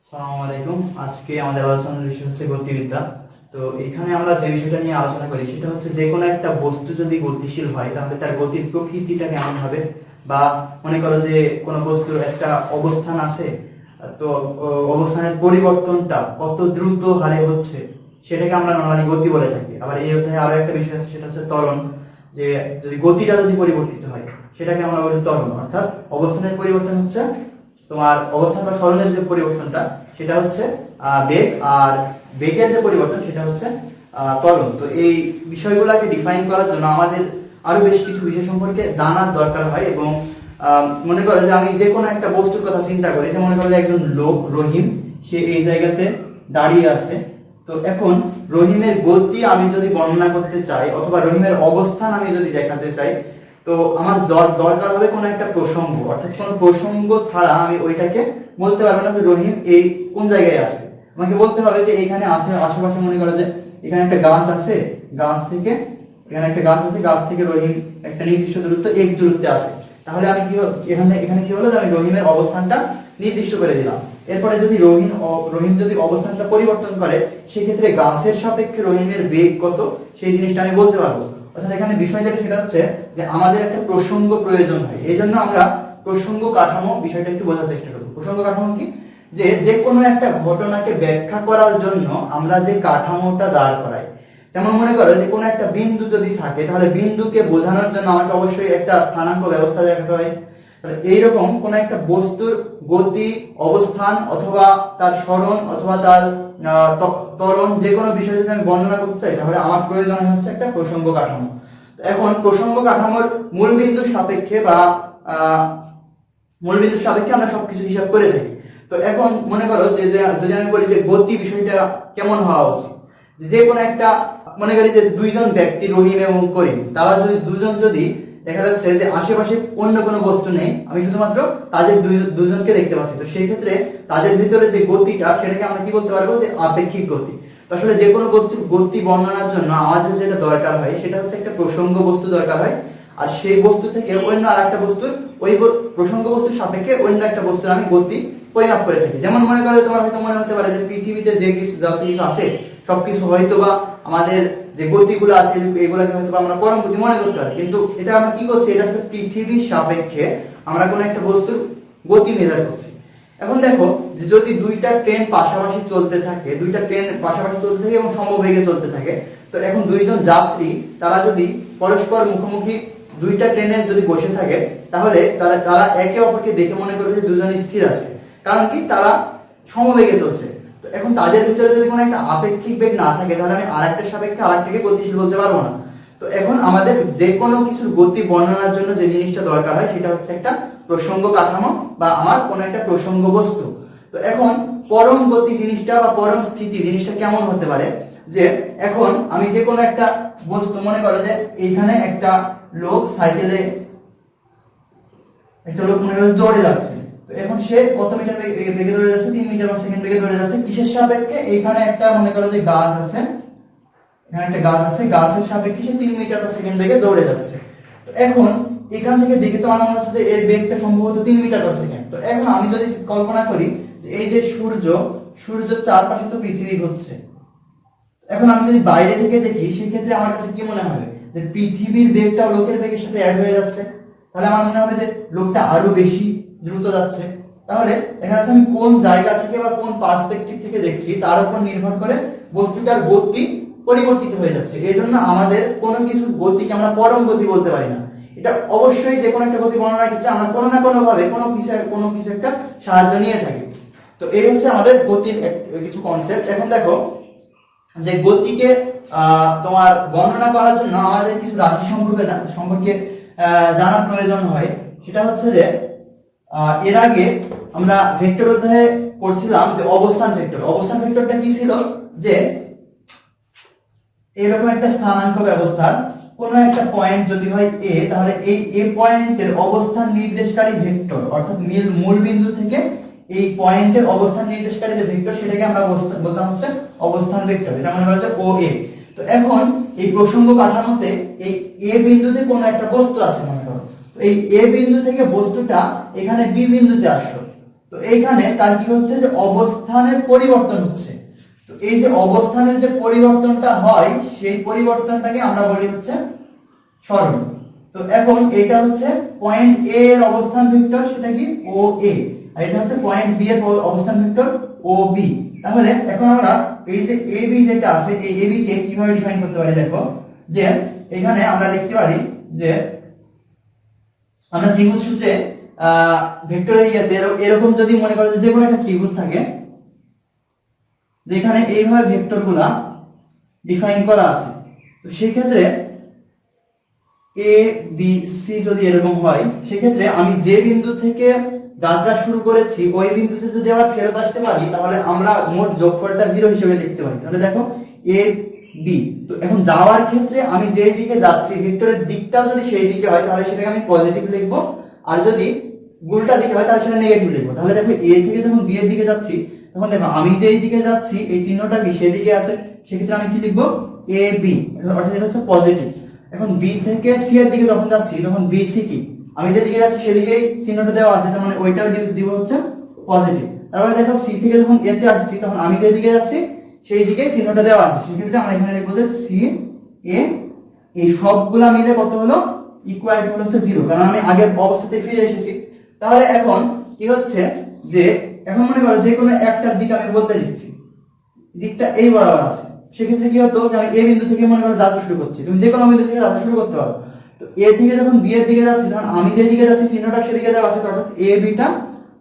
আসসালামু আলাইকুম। আজকে আমাদের আলোচনার বিষয় হচ্ছে গতিবিদ্যা। তো এখানে আমরা যে বিষয়টা নিয়ে আলোচনা করি সেটা হচ্ছে যে কোনো একটা বস্তু যদি গতিশীল হয় তাহলে তার গতির প্রকৃতিটা কেমন হবে, বা মনে করো যে কোনো বস্তুর একটা অবস্থান আছে, তো অবস্থানের পরিবর্তনটা কত দ্রুত হারে হচ্ছে সেটাকে আমরা নরমালি গতি বলে থাকি। আবার এই অধ্যায়ে আরো একটা বিষয় আছে, সেটা হচ্ছে ত্বরণ। যে যদি গতিটা যদি পরিবর্তিত হয় সেটাকে আমরা বলি ত্বরণ। অর্থাৎ অবস্থানের পরিবর্তন হচ্ছে তোমার অবস্থান বা সরণের যে পরিবর্তনটা সেটা হচ্ছে বেগ, আর বেগের যে পরিবর্তন সেটা হচ্ছে ত্বরণ। তো এই বিষয়গুলোকে ডিফাইন করার জন্য আমাদের আরো বেশ কিছু বিষয় সম্পর্কে জানার দরকার হয়। এবং মনে করো যে আমি যে কোনো একটা বস্তুর কথা চিন্তা করি, যে মনে করো যে একজন লোক রহিম, সে এই জায়গাতে দাঁড়িয়ে আছে। তো এখন রহিমের গতি আমি যদি বর্ণনা করতে চাই অথবা রহিমের অবস্থান আমি যদি দেখাতে চাই, তো আমার দরকার হবে কোনো একটা প্রসঙ্গ। অর্থাৎ কোনো প্রসঙ্গ ছাড়া আমি ওইটাকে বলতে পারবো না যে রহিম এই কোন জায়গায় আছে। আমাকে বলতে হবে যে এইখানে আছে, আশেপাশে মনে করো যে এখানে একটা গাছ আছে, গাছ থেকে এখানে একটা গাছ আছে, গাছ থেকে রহিম একটা নির্দিষ্ট দূরত্ব x দূরত্বে আছে। তাহলে আমি কি এখানে কি হলো যে আমি রহিমের অবস্থানটা নির্দিষ্ট করে দিলাম। এরপরে যদি রহিম যদি অবস্থানটা পরিবর্তন করে, সেক্ষেত্রে গাছের সাপেক্ষে রহিমের বেগ কত সেই জিনিসটা আমি বলতে পারবো। অর্থাৎ এখানে বিষয় যেটা সেটা হচ্ছে যে আমাদের একটা প্রসঙ্গ প্রয়োজন হয়। এই জন্য আমরা প্রসঙ্গ কাঠামো বিষয়টা একটু বোঝার চেষ্টা করবো। প্রসঙ্গ কাঠামো কি? যে কোনো একটা ঘটনাকে ব্যাখ্যা করার জন্য আমরা যে কাঠামোটা দাঁড় করাই। যেমন মনে করো যে কোনো একটা বিন্দু যদি থাকে, তাহলে বিন্দুকে বোঝানোর জন্য আমাকে অবশ্যই একটা স্থানাঙ্ক ব্যবস্থা দেখাতে হয়। তাহলে এইরকম কোন একটা বস্তুর গতি, অবস্থান অথবা তার সরণ অথবা তার ত্বরণ, যে কোনো বিষয় যদি আমি বর্ণনা করতে চাই, তাহলে আমার প্রয়োজন হচ্ছে একটা প্রসঙ্গ কাঠামো। এখন প্রসঙ্গ কাঠামোর মূলবিন্দুর সাপেক্ষে বা মূলবিন্দুর সাপেক্ষে আমরা সবকিছু হিসাব করে থাকি। তো এখন মনে করো যে যদি আমি বলি যে গতি বিষয়টা কেমন হওয়া উচিত, যে কোনো একটা মনে করি যে দুইজন ব্যক্তি রহিম এবং করিম, তারা যদি দুজন যদি দেখা যাচ্ছে যে আশেপাশে অন্য কোনো বস্তু নেই, আমি শুধুমাত্র তাদের দুজনকে দেখতে পাচ্ছি, তো সেই ক্ষেত্রে তাদের ভিতরে যে গতিটা সেটাকে আমরা কি বলতে পারবো যে আপেক্ষিক গতি। তো আসলে যে কোনো বস্তুর গতি বর্ণনার জন্য আমাদের যেটা দরকার হয় সেটা হচ্ছে একটা প্রসঙ্গ বস্তু দরকার হয়। আর সেই বস্তু থেকে অন্য আরেকটা বস্তুর ওই প্রসঙ্গ বস্তুর সাপেক্ষে অন্য একটা বস্তুর আমি গতি পরিমাপ করে থাকি। যেমন মনে করো তোমার হয়তো মনে হতে পারে যে পৃথিবীতে যে কিছু যত কিছু আছে সবকিছু হয়তো বা আমাদের যে গতিগুলো আছে এগুলোকে হয়তো আমরা পরম গতি মনে করতে পারি, কিন্তু এটা আমরা কি করছি, এটা হচ্ছে পৃথিবীর সাপেক্ষে আমরা কোনো একটা বস্তুর গতি মেজার করছি। এখন দেখো যে যদি দুইটা ট্রেন পাশাপাশি চলতে থাকে, এবং সমবেগে চলতে থাকে, তো এখন দুইজন যাত্রী তারা যদি পরস্পর মুখোমুখি দুইটা ট্রেনে যদি বসে থাকে, তাহলে তারা একে অপরকে দেখে মনে করবে যে দুজন স্থির আছে। কারণ কি, তারা সমবেগে চলছে। তো এখন তাদের ভিতরে যদি কোনো একটা আপেক্ষিক বেগ না থাকে, তাহলে আমি আরেকটার সাপেক্ষে আরেকটাকে গতিশীল বলতে পারবো না। তো এখন আমাদের যে কোনো কিছুর গতি বর্ণনার জন্য যে জিনিসটা দরকার হয় সেটা হচ্ছে একটা প্রসঙ্গ কাঠামো বা আমার কোনো একটা প্রসঙ্গ বস্তু। তো এখন পরম গতি জিনিসটা বা পরম স্থিতি জিনিসটা কেমন হতে পারে, যে এখন আমি যে কোনো একটা বস্তু মনে করো যে এইখানে একটা লোক সাইকেলে, একটা লোক মনে করো দৌড়ে যাচ্ছে। তো এখন সে কত মিটার বেগে দৌড়ে যাচ্ছে? 3 মিটার পার সেকেন্ড বেগে দৌড়ে যাচ্ছে। কিসের সাপেক্ষে? এইখানে একটা মনে করো যে গাছ আছে, এখানে একটা গাছ আছে, গাছের সাপেক্ষে সে 3 মিটার পার সেকেন্ড বেগে দৌড়ে যাচ্ছে। তো এখন এখান থেকে দেখে তো আমার মনে হচ্ছে যে এর বেগটা সম্ভবত 3 মিটার পার সেকেন্ড। তো এখন আমি যদি কল্পনা করি যে এই যে সূর্যের চারপাশে তো পৃথিবী ঘুরছে, এখন আমি যদি বাইরে থেকে দেখি সেক্ষেত্রে আমার কাছে কি মনে হবে যে পৃথিবীর বেগটা লোকের বেগের সাথে অ্যাড হয়ে যাচ্ছে। তাহলে আমার মনে হবে যে লোকটা আরো বেশি দ্রুত যাচ্ছে। তাহলে দেখা যাচ্ছে আমি কোন জায়গা থেকে বা কোন পার্সপেক্টিভ থেকে দেখছি তার উপর নির্ভর করে বস্তুটার গতি পরিবর্তিত হয়ে যাচ্ছে। এই জন্য আমাদের কোনো কিছু গতিকে আমরা পরম গতি বলতে পারি না। এটা অবশ্যই যে কোনো একটা গতি বর্ণনার ক্ষেত্রে আমরা কোনো না কোনো ভাবে কোনো কিছু একটা সাহায্য নিয়ে থাকি। তো এই হচ্ছে আমাদের গতির কিছু কনসেপ্ট। এখন দেখো যে গতিকে তোমার বর্ণনা করার জন্য আমাদের কিছু রাশি সম্পর্কে জানার প্রয়োজন হয়। সেটা হচ্ছে যে এর আগে আমরা ভেক্টর অধ্যায়ে পড়ছিলাম যে অবস্থান ভেক্টরটা কি ছিল, যে এরকম একটা স্থানাঙ্ক ব্যবস্থার কোনো একটা পয়েন্ট যদি হয় a, তাহলে এই a পয়েন্টের অবস্থান নির্দেশকারী ভেক্টর, অর্থাৎ মূল বিন্দু থেকে এই পয়েন্টের অবস্থান নির্দেশকারী যে ভেক্টর সেটাকে আমরা বলতাম হচ্ছে অবস্থান ভেক্টর। এটা মনে করা হচ্ছে OA। তো এখন এই প্রসঙ্গ কাঠামোতে এই a বিন্দুতে কোনো একটা বস্তু আছে মনে করো। তো এই a বিন্দু থেকে বস্তুটা এখানে b বিন্দুতে আসলো। তো এইখানে তার কি হচ্ছে যে অবস্থানের পরিবর্তন হচ্ছে। তো এই যে অবস্থানের যে পরিবর্তনটা হয় সেই পরিবর্তনটাকে আমরা বলি হচ্ছে সরণ। তো এখন এটা হচ্ছে পয়েন্ট এ এর অবস্থান ভেক্টর, সেটা কি ও এ, আর এটা হচ্ছে পয়েন্ট বি এর অবস্থান ভেক্টর ও বি। তাহলে এখন আমরা এই যে এ বি যেটা আছে এই এ বি কে কিভাবে ডিফাইন করতে পারি, দেখো যে এখানে আমরা লিখতে পারি যে আমরা ত্রিভুজ সূত্রে ভেক্টরের ইয়াতে এরকম যদি মনে করো যে কোনো একটা ত্রিভুজ থাকে যেখানে এইভাবে ভেক্টরগুলা ডিফাইন করা আছে, তো সেই ক্ষেত্রে এ বি সি যদি এরকম হয় সেক্ষেত্রে আমি যে বিন্দু থেকে যাত্রা শুরু করেছি ওই বিন্দুতে যদি আবার ফেরত আসতে পারি তাহলে আমরা মোট যোগফলটা 0 হিসেবে দেখতে পারি। তাহলে দেখো এ বি, তো এখন যাওয়ার ক্ষেত্রে আমি যেই দিকে যাচ্ছি ভেক্টরের দিকটা যদি সেই দিকে হয় তাহলে সেটাকে আমি পজিটিভ লিখবো, আর যদি উল্টা দিকে হয় তাহলে সেটা নেগেটিভ লিখবো। তাহলে দেখো এ থেকে যখন বি এর দিকে যাচ্ছি তখন দেখো আমি যেই দিকে যাচ্ছি এই চিহ্নটা কি সেই দিকে আছে, সেক্ষেত্রে আমি কি লিখবো এ বি, অর্থাৎ এটা হচ্ছে পজিটিভ। এখন বি থেকে সি এর দিকে যখন যাচ্ছি তখন বি সি কি আমি যেদিকে যাচ্ছি সেদিকেই চিহ্নটা দেওয়া আছে, তার মানে ওইটাও দিব হচ্ছে পজিটিভ। তারপরে দেখো সি থেকে যখন এ তে আসছি তখন আমি যেদিকে যাচ্ছি সেই দিকেই চিহ্নটা দেওয়া আছে, সেক্ষেত্রে আমরা এখানে লিখবো যে সি এ, এই সবগুলা মিলে কত হলো ইকুয়াল টু হচ্ছে 0, কারণ আমি আগের অবস্থাতে ফিরে এসেছি। তাহলে এখন কি হচ্ছে যে এখন মনে করো যে কোনো একটার দিক আমি বলতে দিচ্ছি দিকটা এই বরাবর আছে, সেক্ষেত্রে কি হতো যে আমি এ বিন্দু থেকে মনে করো যাত্রা শুরু করছি, তুমি যে কোনো বিন্দু থেকে যাত্রা শুরু করতে পারো। তো এ থেকে যখন বি এর দিকে যাচ্ছি তখন আমি যে দিকে যাচ্ছি চিহ্নটা সেদিকে দেওয়া আছে, অর্থাৎ এ বিটা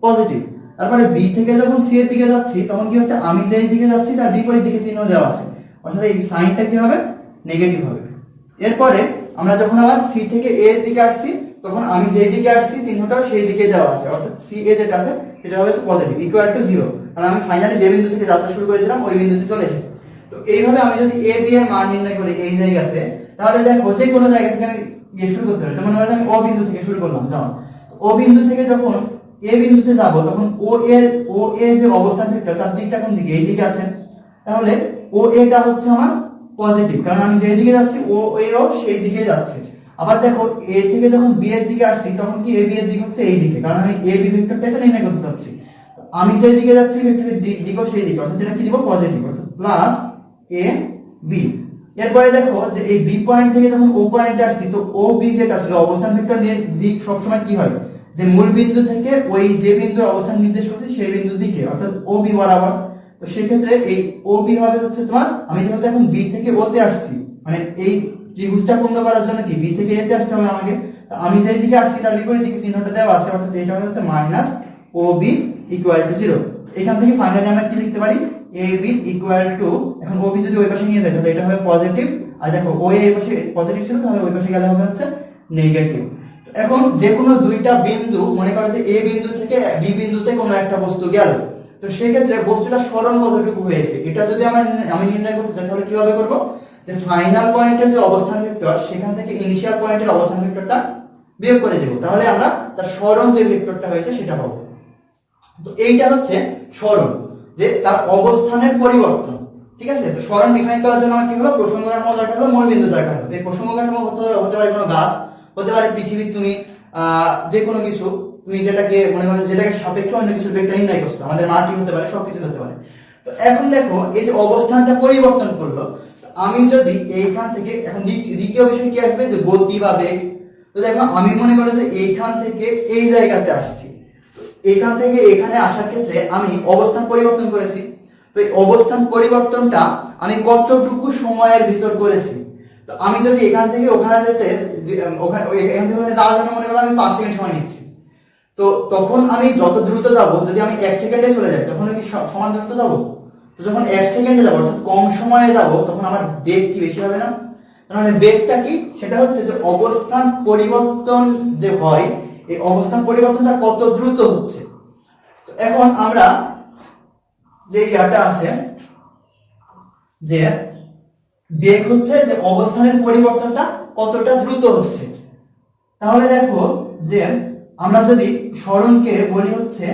পজিটিভ। তারপরে বি থেকে যখন সি এর দিকে যাচ্ছি তখন কি হচ্ছে আমি যেই দিকে যাচ্ছি তার বিপরীত দিকে চিহ্ন দেওয়া আছে, অর্থাৎ এই সাইনটা কি হবে নেগেটিভ হবে। এরপরে আমরা যখন আবার সি থেকে এ এর দিকে আসছি তখন আমি যেই দিকে আসছি চিহ্নটাও সেই দিকে দেওয়া আছে, অর্থাৎ সি এ যেটা আছে সেটা হবে পজিটিভ ইকুয়াল টু 0, কারণ আমি ফাইনালি যে বিন্দু থেকে যাত্রা শুরু করেছিলাম ওই বিন্দুতে চলে এসেছি। তো এইভাবে আমি যদি এ বি এর মান নির্ণয় করি এই জায়গাতে, তাহলে দেখো যে কোনো জায়গা থেকে আমি শুরু করতে পারি। যেমন ধরো আমি ও বিন্দু থেকে শুরু করলাম, যেমন ও বিন্দু থেকে যখন এ বিন্দুতে যাব তখন ও এ যে অবস্থান ভেক্টর তার দিকটা কোন দিকে এই দিকে আছে, তাহলে ও এটা হচ্ছে আমার পজিটিভ, কারণ আমি যেই দিকে যাচ্ছি ও এরও সেই দিকে যাচ্ছে। আবার দেখো এ থেকে যখন বি এর দিকে আসছি তখন কি এ বি এর দিক হচ্ছে এই দিকে, কারণ আমি এ বি ভেক্টরটাকে নির্ণয় করতে চাচ্ছি। আমি যেই দিকে যাচ্ছি ভেক্টরের দিকও সেই দিকে, অর্থাৎ যেটা কি দিব পজিটিভ, অর্থাৎ প্লাস এ বি। এরপরে দেখো যে এই বি পয়েন্ট থেকে যখন ও পয়েন্টে আসছি তো ও বি যেটা ছিল অবস্থান ভেক্টর দিক সবসময় কি হয় যে মূল বিন্দু থেকে ওই যে বিন্দুর অবস্থান নির্দেশ করছে সেই বিন্দুর দিকে, অর্থাৎ ও বি বরাবর। তো সেক্ষেত্রে এই ও বি হবে হচ্ছে তোমার, আমি যেহেতু এখন বি থেকে ও তে আসছি মানে এই ত্রিভুজটা পূর্ণ করার জন্য কি বি থেকে এ তে আসতে হবে আমাকে, তো আমি যেই দিকে আসছি তার বিপরীত দিকে চিহ্নটা দেওয়া আছে, অর্থাৎ এটা হচ্ছে মাইনাস ও বি ইকুয়াল টু 0। এখান থেকে ফাইনালি আমরা কি লিখতে পারি এ বি ইকুয়াল টু, এখন ও বি যদি ওই পাশে নিয়ে যায় তাহলে এটা হবে পজিটিভ, আর দেখো ও এই পাশে পজিটিভ ছিল তাহলে ওই পাশে গেলে হবে হচ্ছে নেগেটিভ। এখন যে কোনো দুইটা বিন্দু মনে করো যে এ বিন্দু থেকে বি বিন্দুতে কোনো একটা বস্তু গেল, তো সেই ক্ষেত্রে বস্তুটা সরণ কতটুকু হয়েছে এটা যদি আমি নির্ণয় করতে চাই তাহলে কিভাবে করব, যে ফাইনাল পয়েন্টের যে অবস্থান ভেক্টর সেখান থেকে ইনিশিয়াল পয়েন্টের অবস্থান ভেক্টরটা বিয়োগ করে দেব, তাহলে আমরা তার সরণ যে ভেক্টরটা হয়েছে সেটা পাবো। তো এইটা হচ্ছে সরণ, যে তার অবস্থানের পরিবর্তন, ঠিক আছে। তো সরণ ডিফাইন করার জন্য আমার কি হলো প্রসঙ্গ কাঠামো দরকার হলো, মূল বিন্দু দরকার হলো। এই প্রসঙ্গ কাঠামো হতে পারে কোনো গাছ, হতে পারে পৃথিবীর তুমি যে কোনো কিছু তুমি যেটাকে মনে করো যেটাকে সাপেক্ষে অন্য কিছু ভেক্টর নির্ণয় করছো, আমাদের মাটি হতে পারে সবকিছু হতে পারে। তো এখন দেখো এই যে অবস্থানটা পরিবর্তন করলো, আমি যদি এইখান থেকে এখন দ্বিতীয় বিষয় কি আসবে যে গতি বা বেগ। তো দেখো আমি মনে করি যে এইখান থেকে এই জায়গাতে আসছি, এখান থেকে এখানে আসার ক্ষেত্রে আমি অবস্থান পরিবর্তন করেছি। তো এই অবস্থান পরিবর্তনটা আমি কতটুকু সময়ের ভিতর করেছি, তো আমি যদি এখান থেকে ওখানে যেতে এখান থেকে ওখানে যাওয়ার জন্য মনে করো আমি 5 সেকেন্ড সময় নিচ্ছি, তো তখন আমি যত দ্রুত যাব, যদি আমি 1 সেকেন্ডে চলে যাই তখন কি সমান দ্রুত যাব? তো যখন 1 সেকেন্ডে যাব অর্থাৎ কম সময়ে যাব তখন আমার বেগ কি বেশি হবে না? মানে বেগটা কি সেটা হচ্ছে যে অবস্থান পরিবর্তন যে হয় এই অবস্থান পরিবর্তনটা কত দ্রুত হচ্ছে। তো এখন আমরা যে ইয়াটা আছে যে বেগ হচ্ছে যে অবস্থানের পরিবর্তনটা কতটা দ্রুত হচ্ছে, তাহলে দেখো যে আমরা যদি সরণকে বলি হচ্ছে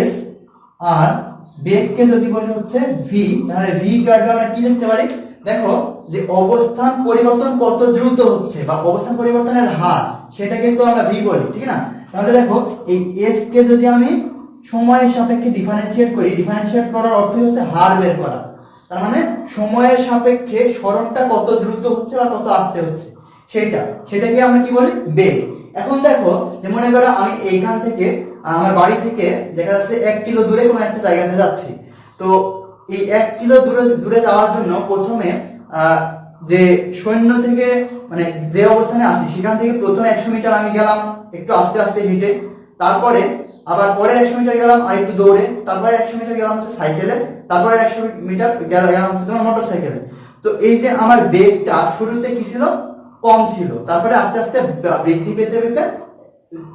s আর বেগকে যদি বলি হচ্ছে v, তাহলে v কার্ড আমরা কি লিখতে পারি, দেখো যে অবস্থান পরিবর্তন কত দ্রুত হচ্ছে বা অবস্থান পরিবর্তনের হার সেটা কিন্তু আমরা v বলি, ঠিক না। তাহলে দেখো এই s কে যদি আমি সময়ের সাপেক্ষে ডিফারেন্সিয়েট করি, ডিফারেন্সিয়েট করার অর্থ হচ্ছে হার বের করা। তার মানে সময়ের সাপেক্ষে সরণটা কত দ্রুত হচ্ছে বা কত আস্তে হচ্ছে সেটাকে আমরা কি বলি বেগ। এখন দেখো যে মনে করো আমি এইখান থেকে আমার বাড়ি থেকে দেখা যাচ্ছে 1 কিলো দূরে কোনো একটা জায়গাতে যাচ্ছি। তো এই 1 কিলো দূরে যাওয়ার জন্য প্রথমে যে সৈন্য থেকে মানে যে অবস্থানে আছি সেখান থেকে প্রথমে 100 মিটার আমি গেলাম একটু আস্তে আস্তে হেঁটে, তারপরে আবার পরে 100 মিটার গেলাম আর একটু দৌড়ে, তারপরে 100 মিটার গেলাম হচ্ছে সাইকেলে, তারপরে 100 মিটার গেলাম হচ্ছে তোমার মোটর সাইকেলে। তো এই যে আমার বেগটা শুরুতে কি ছিল, কম ছিল, তারপরে আস্তে আস্তে বৃদ্ধি পেতে পেতে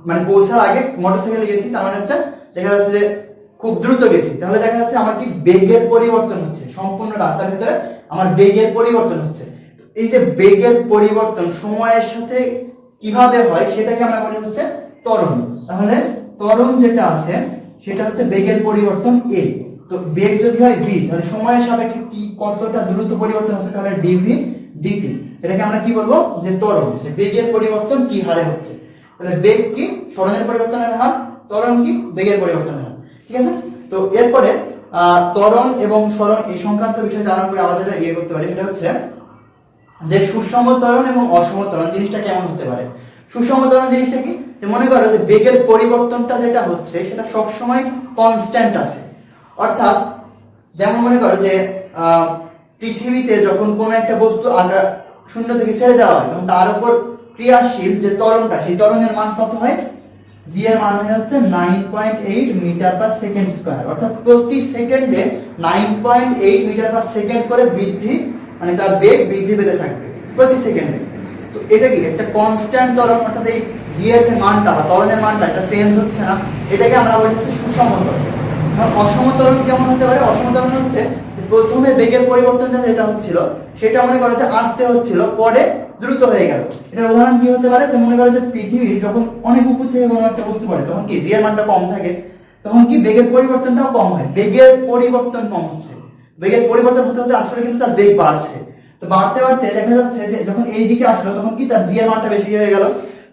মানে পৌঁছার আগে মোটর সাইকেলে গেছি, তার মানে হচ্ছে দেখা যাচ্ছে যে খুব দ্রুত গেছি। তাহলে দেখা যাচ্ছে আমার কি বেগের পরিবর্তন হচ্ছে, সম্পূর্ণ রাস্তার ভিতরে আমার বেগের পরিবর্তন হচ্ছে। এই যে বেগের পরিবর্তন সময়ের সাথে কিভাবে হয় সেটাকে আমরা বলি হচ্ছে ত্বরণ। তাহলে ত্বরণ যেটা আছে সেটা হচ্ছে বেগের পরিবর্তন a। তো বেগ যদি হয় v, তাহলে সময়ের সাপেক্ষে কি কতটা দ্রুত পরিবর্তন হচ্ছে, তাহলে dv dt। এটাকে আমরা কি বলবো যে ত্বরণ, যে বেগের পরিবর্তন কি হারে হচ্ছে। তাহলে বেগ কি সরণের পরিবর্তনের হার, ত্বরণ কি বেগের পরিবর্তনের হার। ঠিক আছে। তো এরপরে ত্বরণ এবং সরণ এই সংক্রান্ত বিষয় জানার পরে আমরা যেটা করতে পারি সেটা হচ্ছে যে সুষম ত্বরণ এবং অসম ত্বরণ জিনিসটা কেমন হতে পারে। সুষম ত্বরণ জিনিসটা কি, যে মনে করো যে বেগের পরিবর্তনটা যেটা হচ্ছে সেটা সবসময় কনস্ট্যান্ট আছে। অর্থাৎ যেমন মনে করো যে পৃথিবীতে যখন কোনো একটা বস্তু শূন্য থেকে ছেড়ে দেওয়া হয় তখন তার উপর ক্রিয়াশীল যে ত্বরণটা, সেই ত্বরণের মান কত হয়, g এর মান হচ্ছে 9.8 মিটার পার সেকেন্ড স্কয়ার। অর্থাৎ প্রতি সেকেন্ডে 9.8 মিটার পার সেকেন্ড করে বৃদ্ধি, মানে তার বেগ বৃদ্ধি পেতে থাকবে প্রতি সেকেন্ডে। তো এটা কি একটা কনস্ট্যান্ট ত্বরণ, অর্থাৎ এই g এর যে মানটা বা ত্বরণের মানটা এটা চেঞ্জ হচ্ছে না, এটাকে আমরা বলি হচ্ছে সুষম ত্বরণ। এখন অসম ত্বরণ কেমন হতে পারে, অসম ত্বরণ হচ্ছে যে প্রথমে বেগের পরিবর্তনটা যেটা হচ্ছিল সেটা মনে করো যে আস্তে হচ্ছিল, পরে দ্রুত হয়ে গেল। এটার উদাহরণ কি হতে পারে, যে মনে করো যে পৃথিবীর যখন অনেক উপর থেকে কোনো একটা বস্তু পড়ে তখন কি g এর মানটা কম থাকে, তখন কি বেগের পরিবর্তনটাও কম হয়, বেগের পরিবর্তন কম হচ্ছে। বেগের পরিবর্তন হতে হতে আসলে কিন্তু তার বেগ বাড়ছে। তো বাড়তে বাড়তে দেখা যাচ্ছে যে যখন এই দিকে আসলো তখন কি তার g এর মানটা বেশি হয়ে গেল।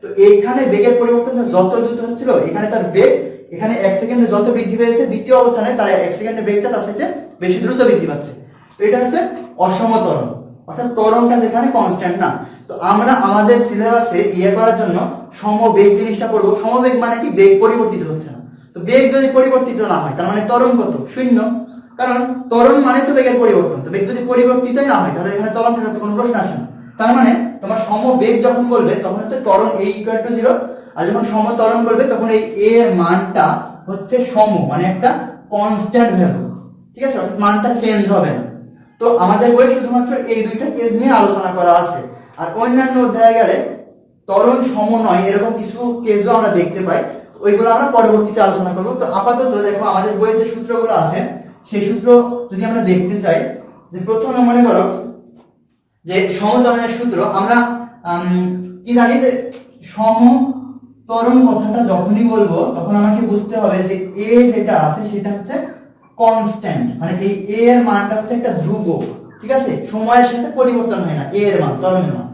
তো এইখানে বেগের পরিবর্তনটা যত দ্রুত হচ্ছিল এখানে তার বেগ, এখানে 1 সেকেন্ডে যত বৃদ্ধি পেয়েছে দ্বিতীয় অবস্থানে তার 1 সেকেন্ডে বেগটা তার সাথে বেশি দ্রুত বৃদ্ধি পাচ্ছে। তো এটা হচ্ছে অসম ত্বরণ, অর্থাৎ ত্বরণটা যেখানে কনস্ট্যান্ট না। তো আমরা আমাদের সিলেবাসে করার জন্য সমবেগ জিনিসটা পড়বো। সমবেগ মানে কি, বেগ পরিবর্তিত হচ্ছে না। তো বেগ যদি পরিবর্তিত না হয় তার মানে ত্বরণ কত, শূন্য। কারণ ত্বরণ মানে তো বেগের পরিবর্তন, তো বেগ যদি পরিবর্তিতই না হয় তাহলে এখানে ত্বরণ থাকার কোনো প্রশ্ন আসে না। তার মানে তোমার সমবেগ যখন বলবে তখন হচ্ছে ত্বরণ a = 0, আর যখন সমত্বরণ বলবে তখন এই a এর মানটা হচ্ছে সম, মানে একটা কনস্ট্যান্ট ভ্যালু। ঠিক আছে, অর্থাৎ মানটা চেঞ্জ হবে না। তো আমাদের বইয়ে শুধুমাত্র এই দুইটা কেস নিয়ে আলোচনা করা আছে, আর অন্যান্য অধ্যায়ে গেলে ত্বরণ সম নয় এরকম কিছু কেসও আমরা দেখতে পাই, ওইগুলো আমরা পরবর্তীতে আলোচনা করব। তো আপাতত দেখো আমাদের বইয়ে যে সূত্রগুলো আছে সেই সূত্র যদি আমরা দেখতে চাই, যে প্রথমে মনে করো যে সমত্বরণের সূত্র আমরা কি জানি, যে সমত্বরণ কথাটা যখনই বলবো তখন আমাকে বুঝতে হবে যে a যেটা আছে সেটা হচ্ছে কনস্ট্যান্ট, মানে এই a এর মানটা হচ্ছে একটা ধ্রুবক। ঠিক আছে, সময়ের সাথে পরিবর্তন হয় না a এর মান, ত্বরণের মান।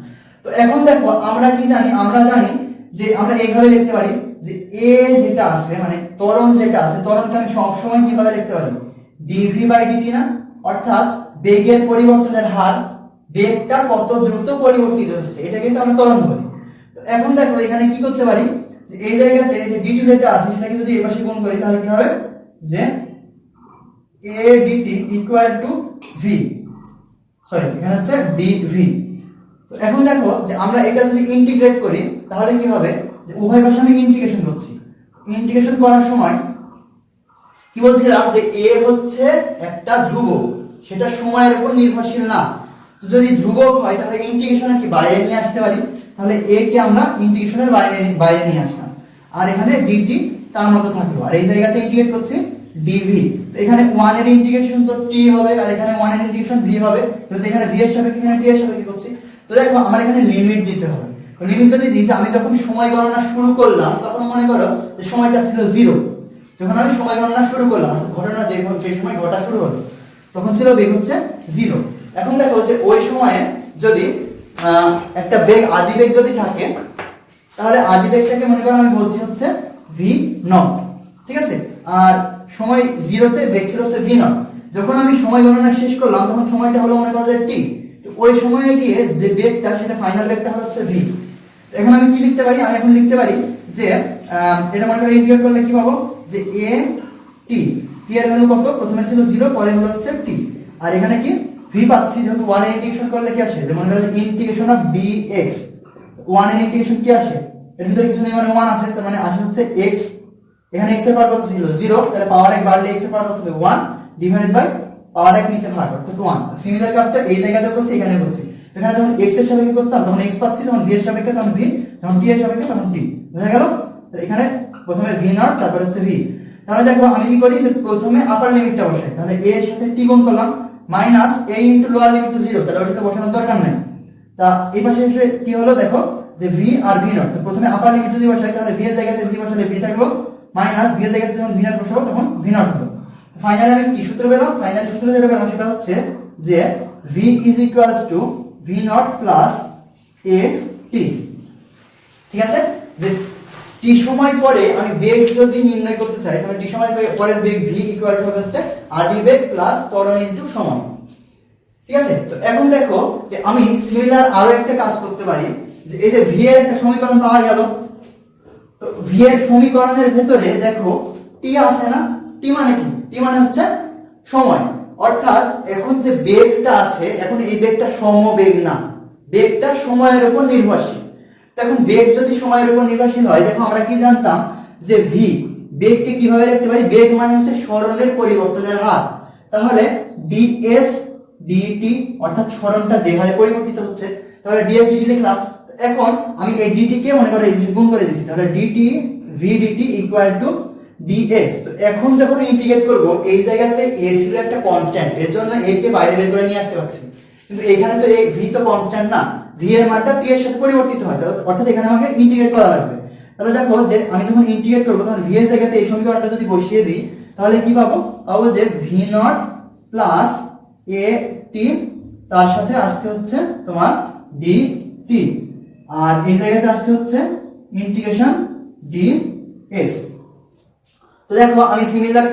তো এখন দেখো আমরা কি জানি, আমরা জানি যে আমরা এইভাবে লিখতে পারি যে a যেটা আছে মানে ত্বরণ যেটা আছে, ত্বরণকে আমি সবসময় কিভাবে লিখতে পারি, dv/dt না, অর্থাৎ বেগের পরিবর্তনের হার, বেগটা কত দ্রুত পরিবর্তিত হচ্ছে এটাকে তো আমরা ত্বরণ বলি। তো এখন দেখো এখানে কি করতে পারি, যে এই জায়গাতে যে dt যেটা আছে সেটাকে যদি এই পাশে গুণ করি তাহলে কি হবে, যে a dt = v, সরি এখানে হচ্ছে dv। তো এখন দেখো যে আমরা এটা যদি ইন্টিগ্রেট করি তাহলে কি হবে, যে উভয় পাশে আমি ইন্টিগ্রেশন করছি। ইন্টিগ্রেশন করার সময় কি বলছিলাম, যে a হচ্ছে একটা ধ্রুবক, সেটা সময়ের উপর নির্ভরশীল না। তো যদি ধ্রুবক হয় তাহলে ইন্টিগ্রেশনের কি বাইরে নিয়ে আসতে পারি, তাহলে a কে আমরা ইন্টিগ্রেশনের বাইরে নিয়ে আসলাম, আর এখানে dt তার মতো থাকলো, আর এই জায়গাতে ইন্টিগ্রেট করছি dv। তো এখানে 1 এর ইন্টিগ্রেশন তো t হবে, আর এখানে 1 এর ইন্টিগ্রেশন v হবে, তো এখানে v এর সাপেক্ষে এখানে t এর সাপেক্ষে করছি। তো দেখো আমার এখানে লিমিট দিতে হবে। তো লিমিট যদি দিই, আমি যখন সময় গণনা শুরু করলাম তখন মনে করো যে সময়টা ছিল 0, যখন আমি সময় গণনা শুরু করলাম অর্থাৎ ঘটনা যে সময় ঘটা শুরু হলো তখন ছিল বেগ হচ্ছে 0। এখন দেখো যে ওই সময়ে যদি একটা বেগ আদি বেগ যদি থাকে তাহলে আদি বেগটাকে মনে করো আমি বলছি হচ্ছে v0। ঠিক আছে, আর সময় 0-তে বেগ ছিল হচ্ছে v0। যখন আমি সময় গণনা শেষ করলাম তখন সময়টা হলো মনে করো যে t। তো ওই সময়ে গিয়ে যে বেগটা সেটা ফাইনাল বেগটা হচ্ছে v। এখন আমি কি লিখতে পারি, আমি এখন লিখতে পারি যে এটা মনে করো ইন্টিগ্রেট করলে কি পাবো যে a t এর ভ্যালু কত, প্রথমে ছিল 0 পরে হলো হচ্ছে t, আর এখানে কি v পাচ্ছি, যেহেতু 1 এর ইন্টিগ্রেশন করলে কি আসে যে মনে করো ইন্টিগ্রেশন অফ dx, 1 এর ইন্টিগ্রেশন কি আসে এর ভিতরে কিছু নেই মানে 1 আছে, তার মানে আসে হচ্ছে x, এখানে x এর পাওয়ার কত ছিল 0, তাহলে পাওয়ার 1 বাড়লে x এর পাওয়ার কত হবে 1 ডিভাইডেড বাই পাওয়ার 1 নিচে ভাগ অর্থাৎ 1। সিমিলার কাজটা এই জায়গাতে করছি এখানে করছি, এখানে যখন x এর সাপেক্ষে করতাম তখন x পাচ্ছি, যখন v এর সাপেক্ষে তখন v, যখন t এর সাপেক্ষে তখন t, বুঝা গেল? এখানে প্রথমে v0 তারপর হচ্ছে v। তাহলে দেখো আমি কি করি যে প্রথমে আপার লিমিটটা বসাই, তাহলে a এর সাথে t গুণ করলাম minus a into lower limit to 0, তাহলে ওটা তো বসানোর দরকার নাই। তা এই পাশে এসে কি হলো দেখো যে v আর v0, তো প্রথমে আপার লিমিট যদি বসাই তাহলে v এর জায়গাতে v বসালে v থাকলো মাইনাস v এর জায়গাতে যখন v0 বসাবো তখন v0 হলো। ফাইনালি আমি কি সূত্র পেলাম, ফাইনাল সূত্র যেটা পেলাম সেটা হচ্ছে যে v is equals to v0 plus a t। ঠিক আছে, যে t সময় পরে আমি বেগ যদি নির্ণয় করতে চাই তাহলে t সময় পরের বেগ v ইকুয়াল টু হচ্ছে আদি বেগ প্লাস ত্বরণ ইনটু সময়। ঠিক আছে, তো এখন দেখো যে আমি সিমিলার আরো একটা কাজ করতে পারি, যে এই যে v এর একটা সমীকরণ পাওয়া গেল, তো v এর সমীকরণের ভেতরে দেখো t আছে না, t মানে কি, t মানে হচ্ছে সময়, অর্থাৎ এখন যে বেগটা আছে এখন এই বেগটা সমবেগ না, বেগটা সময়ের উপর নির্ভরশীল। এখন বেগ যদি সময়ের উপর নির্ভরশীল হয়, দেখো আমরা কি জানতাম যে v বেগকে কিভাবে লিখতে পারি, বেগ মানে হচ্ছে সরণের পরিবর্তনের হার, তাহলে ds dt অর্থাৎ সরণটা যে হারে পরিবর্তিত হচ্ছে তাহলে ds dt লিখলাম। এখন আমি এই dt কে মনে করো গুণ করে দিছি, তাহলে dt v dt equal to dx। তো এখন যখন ইন্টিগ্রেট করব এই জায়গাতে a ছিল একটা কনস্ট্যান্ট, এর জন্য a কে বাইরে বের করে নিয়ে আসতে পারছি, কিন্তু এখানে তো এই v তো কনস্ট্যান্ট না, v এর মানটা t এর সাথে পরিবর্তিত হয়, অর্থাৎ এখানে আমাকে ইন্টিগ্রেট করা লাগবে। তাহলে দেখো যে আমি যখন ইন্টিগ্রেট করব তখন v এর জায়গাতে এই সমীকরণটা যদি বসিয়ে দিই তাহলে কি পাবো, পাবো যে v0 প্লাস a t তার সাথে আসছে হচ্ছে তোমার dt, আর এই জায়গাতে আসছে হচ্ছে ইন্টিগ্রেশন ds। তো দেখো আমি সিমিলার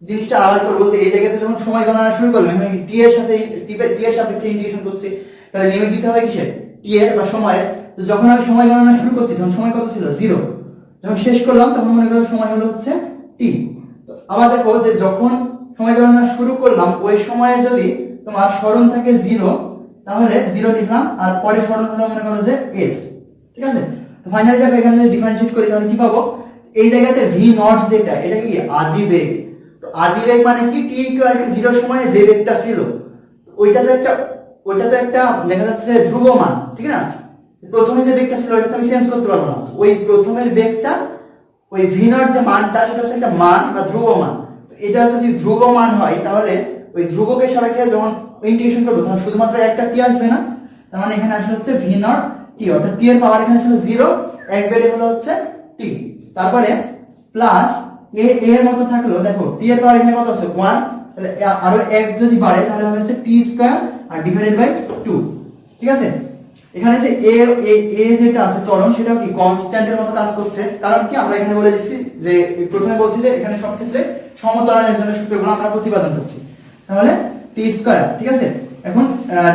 জিনিসটা আবার করব, যে এই জায়গাতে যখন সময় গণনা শুরু করলাম আমি t এর সাথে t এর সাপেক্ষে ইন্টিগ্রেশন করছি, তাহলে লিমিট দিতে হবে কিসের, t এর বা সময়ের। তো যখন আমি সময় গণনা শুরু করছি তখন সময় কত ছিল 0, যখন শেষ করলাম তখন মনে করো সময় হলো হচ্ছে t। তো আবার দেখো যে যখন সময় গণনা শুরু করলাম ওই সময়ে যদি তোমার সরণ থাকে 0 তাহলে 0 লিখলাম, আর পরে সরণ হলো মনে করো যে s। ঠিক আছে, তো ফাইনালি দেখো এখানে যদি ডিফারেন্সিয়েট করি তাহলে কি পাবো, এই জায়গাতে v0 যেটা এটা কি আদি বেগ, তো আদি বেগ মানে কি t ইকুয়াল টু 0 সময়ে যে বেগটা ছিল ওইটা তো একটা দেখা যাচ্ছে যে ধ্রুব মান, ঠিক না, প্রথমে যে বেগটা ছিল ওটা তো আমি চেঞ্জ করতে পারবো না, ওই প্রথমের বেগটা ওই v0 যে মানটা সেটা হচ্ছে একটা মান বা ধ্রুব মান। এটা যদি ধ্রুব মান হয় তাহলে ওই ধ্রুবকের সাপেক্ষে যখন ইন্টিগ্রেশন করব তখন শুধুমাত্র একটা t আসবে না, তার মানে এখানে আসলে হচ্ছে v0 t, অর্থাৎ t এর পাওয়ার এখানে ছিল 0, এক বেড়ে হলো হচ্ছে t, তারপরে প্লাস a এর মতো থাকলো, দেখো t এর পাওয়ার এখানে কত আছে 1, তাহলে আরো এক যদি বাড়ে তাহলে হবে হচ্ছে t স্কয়ার আর ডিভাইডেড বাই 2। ঠিক আছে, এখানে যে a যেটা আছে ত্বরণ সেটাও কি কনস্ট্যান্টের মতো কাজ করছে, কারণ কি আমরা এখানে বলে দিচ্ছি যে প্রথমে বলছি যে এখানে সব ক্ষেত্রে সমত্বরণের জন্য সূত্রগুলো আমরা প্রতিপাদন করছি, তাহলে t স্কয়ার। ঠিক আছে, এখন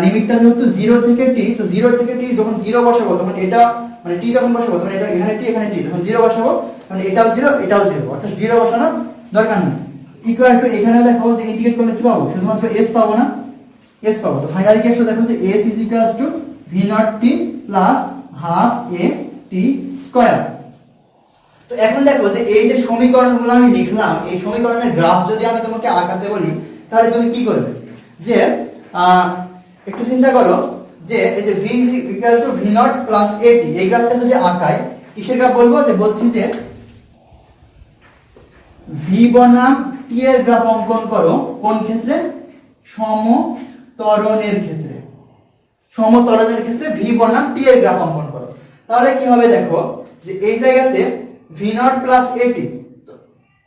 লিমিটটা যেহেতু 0 থেকে t, তো 0 থেকে t যখন 0 বসাবো তখন এটা মানে t যখন বসাবো তখন এটা এখানে t এখানে t, যখন 0 বসাবো মানে এটাও 0 এটাও 0, অর্থাৎ 0 বসানোর দরকার নেই। ইকুয়াল টু এখানে দেখো যে ইন্টিগ্রেট করলে কি পাবো, শুধুমাত্র s পাবো না, s পাবো। তো ফাইনালি কি আসলে দেখো যে s is equals to v0 t plus half a t square. তো এখন দেখো যে এই যে সমীকরণগুলো আমি লিখলাম এই সমীকরণের গ্রাফ যদি আমি তোমাকে আঁকাতে বলি তাহলে তুমি কি করবে, যে একটু চিন্তা করো যে এই যে v is equal to v0 plus a t এই গ্রাফটা যদি আঁকাই কিসের গ্রাফ বলবো, যে বলছি যে v বনাম t এর গ্রাফ অঙ্কন করো, কোন ক্ষেত্রে, সমত্বরণের ক্ষেত্রে, সমত্বরণের ক্ষেত্রে v বনাম t এর গ্রাফ অঙ্কন করো। তাহলে কি হবে দেখো যে এই জায়গাতে v0 প্লাস at,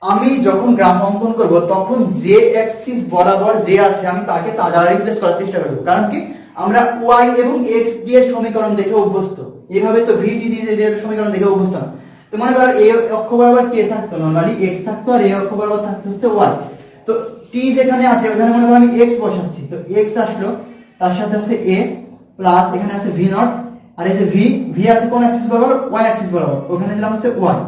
আমি যখন গ্রাফ অঙ্কন করব তখন যে অ্যাক্সিস বরাবর যে আছে আমি তাকে তা দ্বারা রিপ্লেস করার চেষ্টা করব, কারণ কি আমরা y এবং x দিয়ে সমীকরণ দেখে অভ্যস্ত, এইভাবে তো v t দিয়ে সমীকরণ দেখে অভ্যস্ত না। তো মনে করো a অক্ষ বরাবর কে থাকতো, নরমালি x থাকতো, আর a অক্ষ বরাবর থাকতো হচ্ছে y। তো t যেখানে আছে ওখানে মনে করো আমি x বসাচ্ছি, তো x আসলো, তার সাথে আছে a প্লাস এখানে আছে v নট, আর এই যে v আছে কোন অ্যাক্সিস বরাবর, y অ্যাক্সিস বরাবর, ওখানে দিলাম হচ্ছে y।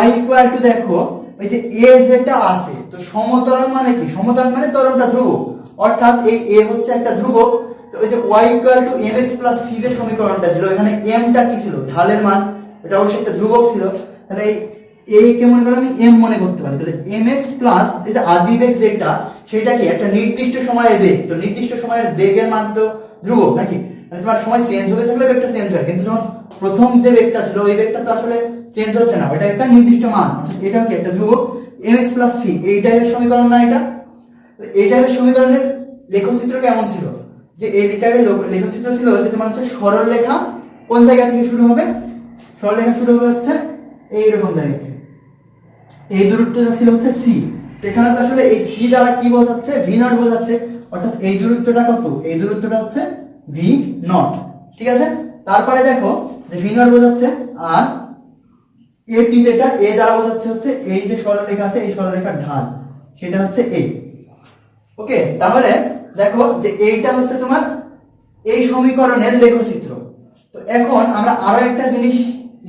y ইকুয়াল টু দেখো এই যে a যেটা আছে, তো সমতরণ মানে কি, সমতরণ মানে ত্বরণটা ধ্রুবক, অর্থাৎ এই a হচ্ছে একটা ধ্রুবক। তো এই যে y equal to mx plus c যে সমীকরণটা ছিল, এখানে m টা কি ছিল, ঢালের মান, এটা অবশ্যই একটা ধ্রুবক ছিল, তাহলে এই a কে মনে করো আমি m মনে করতে পারি, তাহলে mx প্লাস এই যে আদিবেগ যেটা, সেটা কি একটা নির্দিষ্ট সময়ের বেগ, তো নির্দিষ্ট সময়ের বেগের মান তো ধ্রুবক নাকি, মানে তোমার সময় চেঞ্জ হতে থাকলে বেগটা চেঞ্জ হয়, কিন্তু যখন প্রথম যে বেগটা ছিল ওই বেগটা তো আসলে চেঞ্জ হচ্ছে না, এটা একটা নির্দিষ্ট মান, এটা কি একটা ধ্রুবক mx প্লাস c, এই টাইপের সমীকরণ না এটা। এই টাইপের সমীকরণের লেখচিত্র কেমন ছিল, যে এই টাইপের লেখচিত্র ছিল যে তোমার হচ্ছে সরল রেখা কোন জায়গা থেকে শুরু হবে, সরল রেখা শুরু হবে হচ্ছে এইরকম জায়গা থেকে, এই দূরত্বটা ছিল হচ্ছে c, এখানে তো আসলে এই c দ্বারা কি বোঝাচ্ছে, v নট বোঝাচ্ছে, অর্থাৎ এই দূরত্বটা কত, এই দূরত্বটা হচ্ছে v নট, ঠিক আছে। তারপরে দেখো যে v নট বোঝাচ্ছে, আর at যেটা a দ্বারা বোঝাচ্ছে হচ্ছে এই যে সরলরেখা আছে, এই সরলরেখার ঢাল, সেটা হচ্ছে a। ওকে, তাহলে দেখো যে এইটা হচ্ছে তোমার এই সমীকরণের লেখচিত্র। তো এখন আমরা আরো একটা জিনিস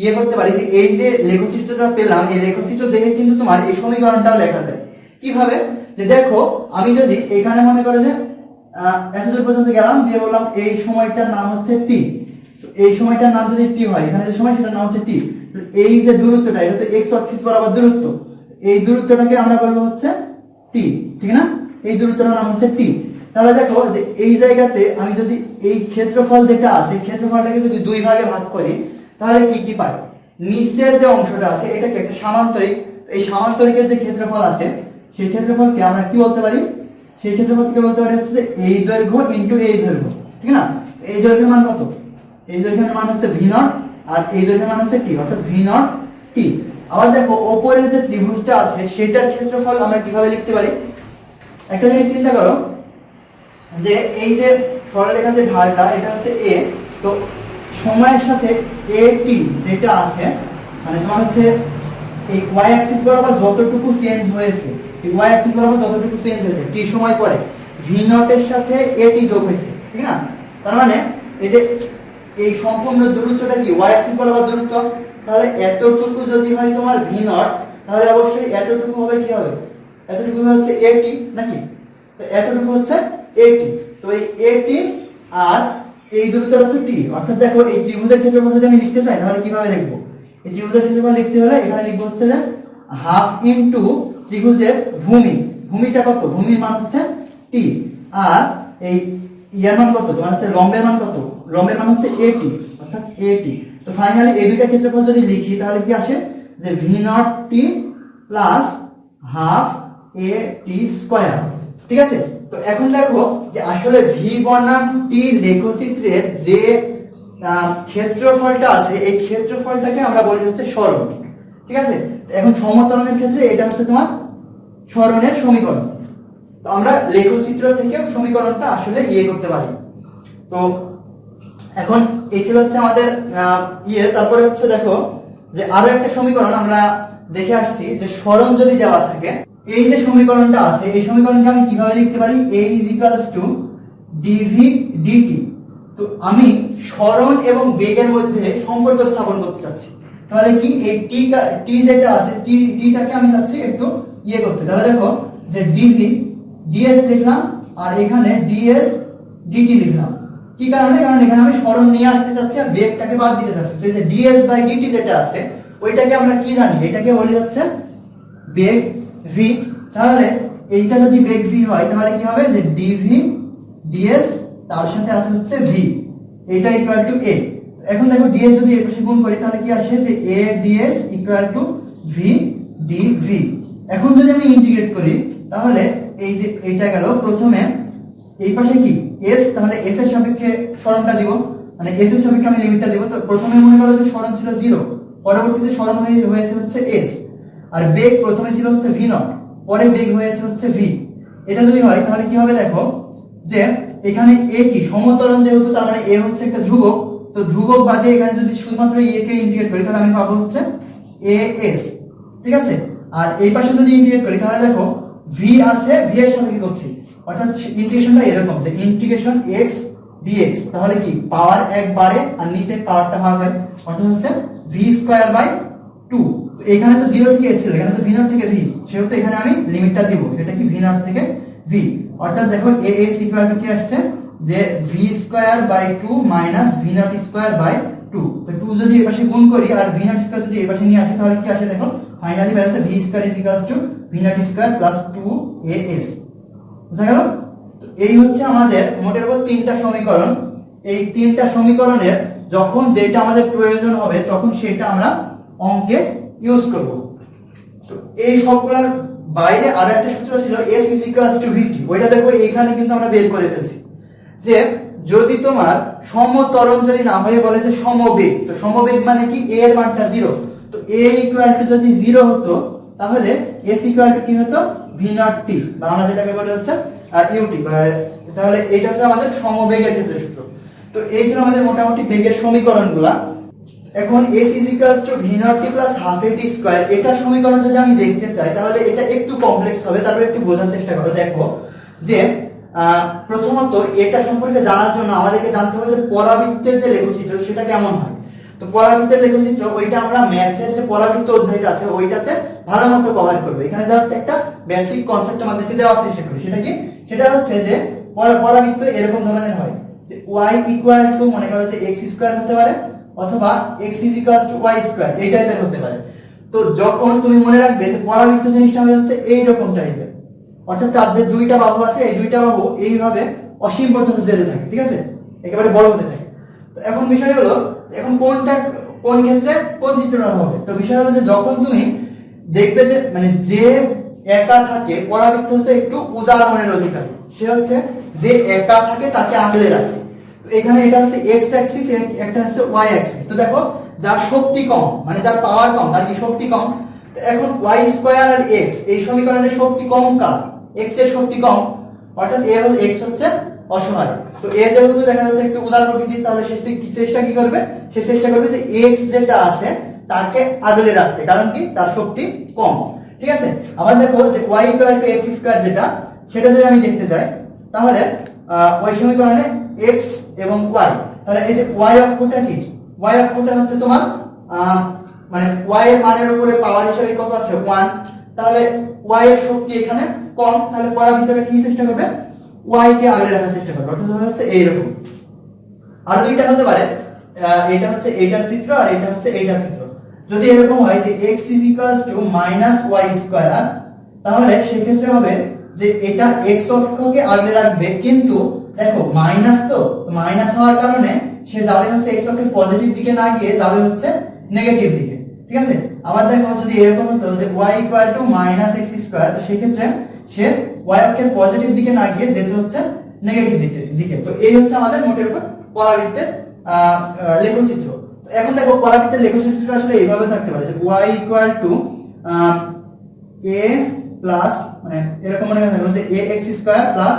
ইয়ে করতে পারি, যে এই যে লেখচিত্রটা পেলাম, এই লেখচিত্র দেখে কিন্তু তোমার এই সমীকরণটাও লেখা যায়। কিভাবে, যে দেখো আমি যদি এখানে মনে করো যে এতদূর পর্যন্ত গেলাম, দিয়ে বললাম এই সময়টার নাম হচ্ছে t, তো এই সময়টার নাম যদি t হয়, এখানে যে সময় সেটার নাম হচ্ছে t, এই যে দূরত্বটা, এটা তো x অক্ষের বরাবর দূরত্ব, এই দূরত্বটাকে আমরা বলবো হচ্ছে t, ঠিক না, এই দূরত্বটার নাম হচ্ছে t। তাহলে দেখো যে এই জায়গাতে আমি যদি এই ক্ষেত্রফল যেটা আছে, ক্ষেত্রফলটাকে যদি দুই ভাগে ভাগ করি, তাহলে কি কি পাই, নিচের যে অংশটা আছে এটাকে একটা সামান্তরিক, এই সামান্তরিকের যে ক্ষেত্রফল আছে সেই ক্ষেত্রফলকে আমরা কি বলতে পারি, সেই ক্ষেত্রফলকে বলতে পারি হচ্ছে এই দৈর্ঘ্য ইনটু এই দৈর্ঘ্য, ঠিক না। এই দৈর্ঘ্যের মান কত, এই দৈর্ঘ্যের মান হচ্ছে v নট, আর এই দৈর্ঘ্যের মান হচ্ছে t, অর্থাৎ v নট t। আবার দেখো উপরের যে ত্রিভুজটা আছে সেটার ক্ষেত্রফল আমরা কিভাবে লিখতে পারি, একটা জিনিস চিন্তা করো, যে এই যে সরলরেখা যে ঢালটা এটা হচ্ছে a, তো সময়ের সাথে at যেটা আছে, মানে তোমার হচ্ছে এই y অ্যাক্সিস বরাবর যতটুকু চেঞ্জ হয়েছে, এই y অ্যাক্সিস বরাবর যতটুকু চেঞ্জ হয়েছে t সময় পরে v নট এর সাথে at যোগ হয়েছে, ঠিক না। তার মানে এই যে এই সম্পূর্ণ দূরত্বটা কি y অ্যাক্সিস বরাবর দূরত্ব, তাহলে এতটুকু যদি হয় তোমার v নট, তাহলে অবশ্যই এতটুকু হবে কি হবে, এতটুকু হচ্ছে at নাকি, তো এতটুকু হচ্ছে at, তো এই at আর এই দূরত্বটা হচ্ছে t, অর্থাৎ দেখো এই ত্রিভুজের ক্ষেত্রফল যদি আমি লিখতে চাই তাহলে কিভাবে লিখবো, এই ত্রিভুজের ক্ষেত্রফল লিখতে হলে এখানে লিখবো হচ্ছে যে হাফ ইনটু ত্রিভুজের ভূমিটা কত, ভূমির মান হচ্ছে t, আর এই ইয়ার মান কত, তোমার হচ্ছে লম্বের মান কত, লম্বের মান হচ্ছে at, অর্থাৎ at। তো ফাইনালি এই দুইটা ক্ষেত্রফল যদি লিখি তাহলে কি আসে, যে v not t plus half at square, ঠিক আছে। তো এখন দেখো যে আসলে v বনাম t লেখচিত্রের যে ক্ষেত্রফলটা আছে, এই ক্ষেত্রফলটাকে আমরা বলি হচ্ছে সরণ, ঠিক আছে। এখন সমতলের ক্ষেত্রে এটা হচ্ছে তোমার সরণের সমীকরণ, তো আমরা লেখচিত্র থেকে সমীকরণটা আসলে ইয়ে করতে পারি। তো এখন এই ছিল হচ্ছে আমাদের তারপরে হচ্ছে দেখো যে আরো একটা সমীকরণ আমরা দেখে আসছি, যে সরণ যদি দেওয়া থাকে, এই যে সমীকরণটা আছে এই সমীকরণকে আমি কিভাবে লিখতে পারি, a dv dt। তো আমি সরণ এবং বেগের মধ্যে সম্পর্ক স্থাপন করতে চাচ্ছি, তাহলে কি এই t যেটা আছে t টাকে আমি চাচ্ছি একটু ইয়ে করতে, তাহলে দেখো যে dv ds লিখলাম, আর এখানে ds dt লিখলাম, কি কারণে, কারণ এখানে আমি সরণ নিয়ে আসতে চাচ্ছি আর বেগটাকে বাদ দিতে চাচ্ছি। তো এই যে ds বাই dt যেটা আছে ওইটাকে আমরা কি জানি, এটাকে বলি হচ্ছে বেগ v। তাহলে এইটা যদি বেগ v হয় তাহলে কি হবে, যে dv ds তার সাথে আছে হচ্ছে v, এটা ইকুয়াল টু a। এখন দেখো ds যদি এর পাশে গুণ করি তাহলে কি আসে, যে a ds equal to v dv। এখন যদি আমি ইন্টিগ্রেট করি তাহলে এই যে এটা গেল, প্রথমে এই পাশে কি s, তাহলে s এর সাপেক্ষে সরণটা দিব, মানে s এর সাপেক্ষে আমি লিমিটটা দেব। তো প্রথমে মনে করো যে সরণ ছিল 0, পরবর্তীতে সরণ হয়েছে হচ্ছে s, আর বেগ প্রথমে ছিল হচ্ছে v নট, পরে বেগ হয়েছে হচ্ছে v। এটা যদি হয় তাহলে কি হবে, দেখো যে এখানে a কি সমতরণ যেহেতু, তার মানে a হচ্ছে একটা ধ্রুবক, তো ধ্রুবক বাদে এখানে যদি শুধুমাত্র a কে ইন্টিগ্রেট করি তাহলে আমি পাবো হচ্ছে এ এস, ঠিক আছে। আর এই পাশে যদি ইন্টিগ্রেট করি তাহলে দেখো ভি আছে, ভি এর সাথে কি করছি, অর্থাৎ ইন্টিগ্রেশনটা এরকম যে ইন্টিগ্রেশন x dx, তাহলে কি পাওয়ার এক বাড়ে আর নিচে পাওয়ারটা ভাগ হয়, অর্থাৎ হচ্ছে ভি স্কয়ার বাই 2। তো এখানে তো 0 থেকে এসেছিল, এখানে তো v নট থেকে v, সেহেতু এখানে আমি লিমিটটা দিব, এটা কি v নট থেকে v, অর্থাৎ দেখো a s ইকুয়াল টু কি আসছে যে v square by 2 minus v not square by 2। তো 2 যদি এই পাশে গুণ করি আর v নট স্কয়ার যদি এই পাশে নিয়ে আসি তাহলে কি আসে দেখো, ফাইনালি বের হচ্ছে v square is equals to v not square plus 2as। বুঝা গেল? তো এই হচ্ছে আমাদের মোটের উপর তিনটা সমীকরণ। এই তিনটা সমীকরণের যখন যেটা আমাদের প্রয়োজন হবে তখন সেটা আমরা অঙ্কে ইউজ করব। তো এই সবগুলোর বাইরে আর একটা সূত্র ছিল s is equals to vt, ওইটা দেখো এইখানে কিন্তু আমরা বের করে ফেলছি যে যদি তোমার সমত্বরণ যদি না হয়ে বলে যে সমবেগ, তো সমবেগ মানে কি a এর মানটা 0, তো a ইকুয়াল টু যদি 0 হতো তাহলে s ইকুয়াল টু কি হতো v নট t, বা আমরা যেটাকে বলে হচ্ছে ut, তাহলে এটা হচ্ছে আমাদের সমবেগের ক্ষেত্রে সূত্র। তো এই ছিল আমাদের মোটামুটি বেগের সমীকরণগুলা। এখন s is equals to v naught t plus half a t square, এটা সমীকরণ যদি আমি দেখতে চাই তাহলে এটা একটু কমপ্লেক্স হবে, তারপর একটু বোঝার চেষ্টা করো। দেখো যে প্রথমত এটা সম্পর্কে জানার জন্য আমাদেরকে জানতে হবে যে পরাবৃত্তের যে লেখচিত্র সেটা কেমন হয়। তো পরাবৃত্তের লেখচিত্র ওইটা আমরা ম্যাথের যে পরাবৃত্ত অধ্যায়টা আছে ওইটাতে ভালো মতো কভার করব। এখানে জাস্ট একটা বেসিক কনসেপ্ট আমাদেরকে দেওয়ার চেষ্টা করি। সেটা কি, সেটা হচ্ছে যে পরাবৃত্ত এরকম ধরনের হয় যে y ইকুয়াল টু মনে করো যে x স্কয়ার হতে পারে অথবা x is equals to y square, এই টাইপের হতে পারে। তো যখন তুমি মনে রাখবে যে পরাবৃত্ত জিনিসটা হচ্ছে এই রকম টাইপের, অর্থাৎ তার যে দুইটা বাহু আছে এই দুইটা বাহু এইভাবে অসীম পর্যন্ত যেতে থাকে, ঠিক আছে, একেবারে বড় হতে থাকে। তো এখন বিষয় হলো এখন কোনটা কোন ক্ষেত্রে কোন চিত্রটা হবে। তো বিষয় হলো যে যখন তুমি দেখবে যে মানে যে একা থাকে, পরাবৃত্ত হচ্ছে একটু উদার মনের অধিকারী, সে হচ্ছে যে একা থাকে তাকে আগলে রাখে। তো এখানে এটা হচ্ছে x অ্যাক্সিস, একটা হচ্ছে y অ্যাক্সিস। তো দেখো যার শক্তি কম মানে যার পাওয়ার কম তার কি শক্তি কম, তো এখন y স্কয়ার আর x এই সমীকরণের শক্তি কম কার, x এর শক্তি কম, অর্থাৎ a হল x হচ্ছে অসহায়। তো a যেহেতু দেখা যাচ্ছে একটু উদার প্রকৃতির, তাহলে সে চেষ্টা কি করবে, সে চেষ্টা করবে যে x যেটা আছে তাকে আগলে রাখতে, কারণ কি তার শক্তি কম, ঠিক আছে। আবার দেখো যে y equal to x square যেটা, সেটা যদি আমি দেখতে চাই তাহলে ওই সমীকরণে x এবং y, তাহলে এই যে y অক্ষটা কি, y অক্ষটা হচ্ছে তোমার মানে y এর মানের উপরে পাওয়ার হিসেবে কত আছে 1, তাহলে y এর শক্তি এখানে কম, তাহলে পরাবৃত্তটা কি চেষ্টা করবে, y কে আগলে রাখার চেষ্টা করবে, অর্থাৎ হচ্ছে এইরকম। আর দুইটা হতে পারে, এটা হচ্ছে এইটার চিত্র আর এটা হচ্ছে এইটার চিত্র। যদি এরকম হয় যে x is equals to minus y square, তাহলে সেক্ষেত্রে হবে যে এটা x অক্ষকে আগলে রাখবে, কিন্তু দেখো মাইনাস, তো মাইনাস হওয়ার কারণে সে যাবে হচ্ছে x অক্ষের পজিটিভ দিকে না গিয়ে যাবে হচ্ছে নেগেটিভ দিকে, ঠিক আছে। আবার দেখো যদি এরকম হতো যে y equal to minus x square, তো সেই ক্ষেত্রে সে y অক্ষের পজিটিভ দিকে না গিয়ে যেতে হচ্ছে নেগেটিভ দিকে। তো এই হচ্ছে আমাদের মোটের উপর পরাবৃত্তের লেখচিত্র। তো এখন দেখো পরাবৃত্তের লেখচিত্রটা আসলে এইভাবে থাকতে পারে যে y equal to a plus মানে এরকম মনে থাকলো যে ax square plus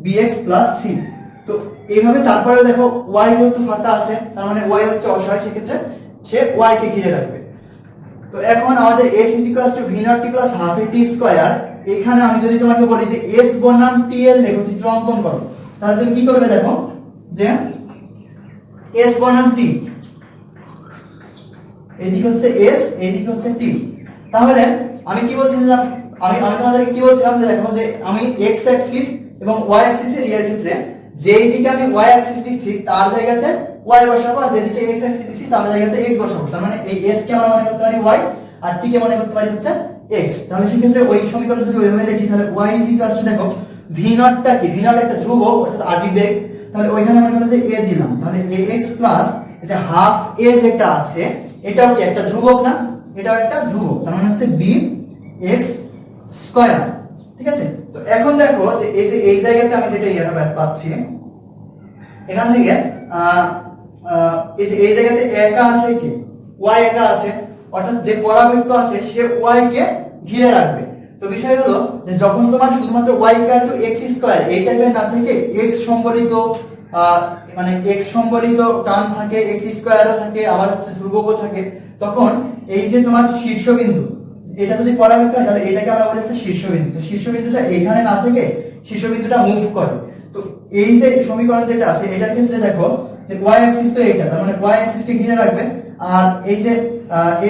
bx plus c। তো এইভাবে তারপরে দেখো y যেহেতু ফাঁকা আছে তার মানে y হচ্ছে অসহায়, সেক্ষেত্রে সে y কে ঘিরে রাখবে। তো এখন আমাদের s is equals to v naught t plus half a t square, এখানে আমি যদি তোমাকে বলি যে s বনাম t এর লেখচিত্র অঙ্কন করো, তাহলে তুমি কি করবে, দেখো যে s বনাম t, এইদিকে হচ্ছে s এইদিকে হচ্ছে t। তাহলে আমি কি বলছিলাম, আমি তোমাদেরকে কি বলছিলাম যে দেখো যে আমি x অ্যাক্সিস এবং y অ্যাক্সিস এর ক্ষেত্রে যেই দিকে আমি y অ্যাক্সিস দিচ্ছি তার জায়গাতে y বসাবো, আর যেদিকে x অ্যাক্সিস দিচ্ছি তার জায়গাতে x বসাবো। তার মানে এই s কে আমরা মনে করতে পারি y আর t কে মনে করতে পারি হচ্ছে x। তাহলে সেই ক্ষেত্রে ওই সমীকরণ যদি ওইভাবে লিখি তাহলে y ইজ ইকুয়ালস টু, দেখো v নট টা কি, v নট একটা ধ্রুবক অর্থাৎ আদিবেগ, তাহলে ওইখানে মনে করো যে a দিলাম, তাহলে ax প্লাস এই যে হাফ a যেটা আছে এটাও কি একটা ধ্রুবক না, এটাও একটা ধ্রুবক, তার মানে হচ্ছে bx স্কয়ার, ঠিক আছে। তো এখন দেখো যে এই যে এই জায়গাতে আমি যেটা ইয়াটা পাচ্ছি এখান থেকে এই যে এই জায়গাতে একা আছে কি, y একা আছে, অর্থাৎ যে পরাবৃত্ত আছে সে y কে ঘিরে রাখবে। তো বিষয় হলো যে যখন তোমার শুধুমাত্র y equal to x square এই টাইপের না থেকে x সম্বলিত মানে x সম্বলিত টার্ম থাকে, x স্কয়ারও থাকে, আবার হচ্ছে ধ্রুবকও থাকে, তখন এই যে তোমার শীর্ষবিন্দু, এটা যদি পরাবৃত্ত হয় তাহলে এটাকে আমরা বলি হচ্ছে শীর্ষবিন্দু। তো শীর্ষবিন্দুটা এখানে না থেকে শীর্ষবিন্দুটা মুভ করে। তো এই যে সমীকরণ যেটা আছে এটার ক্ষেত্রে দেখো যে y অ্যাক্সিস তো এইটা, তার মানে y অ্যাক্সিসকে ঘিরে রাখবে। আর এই যে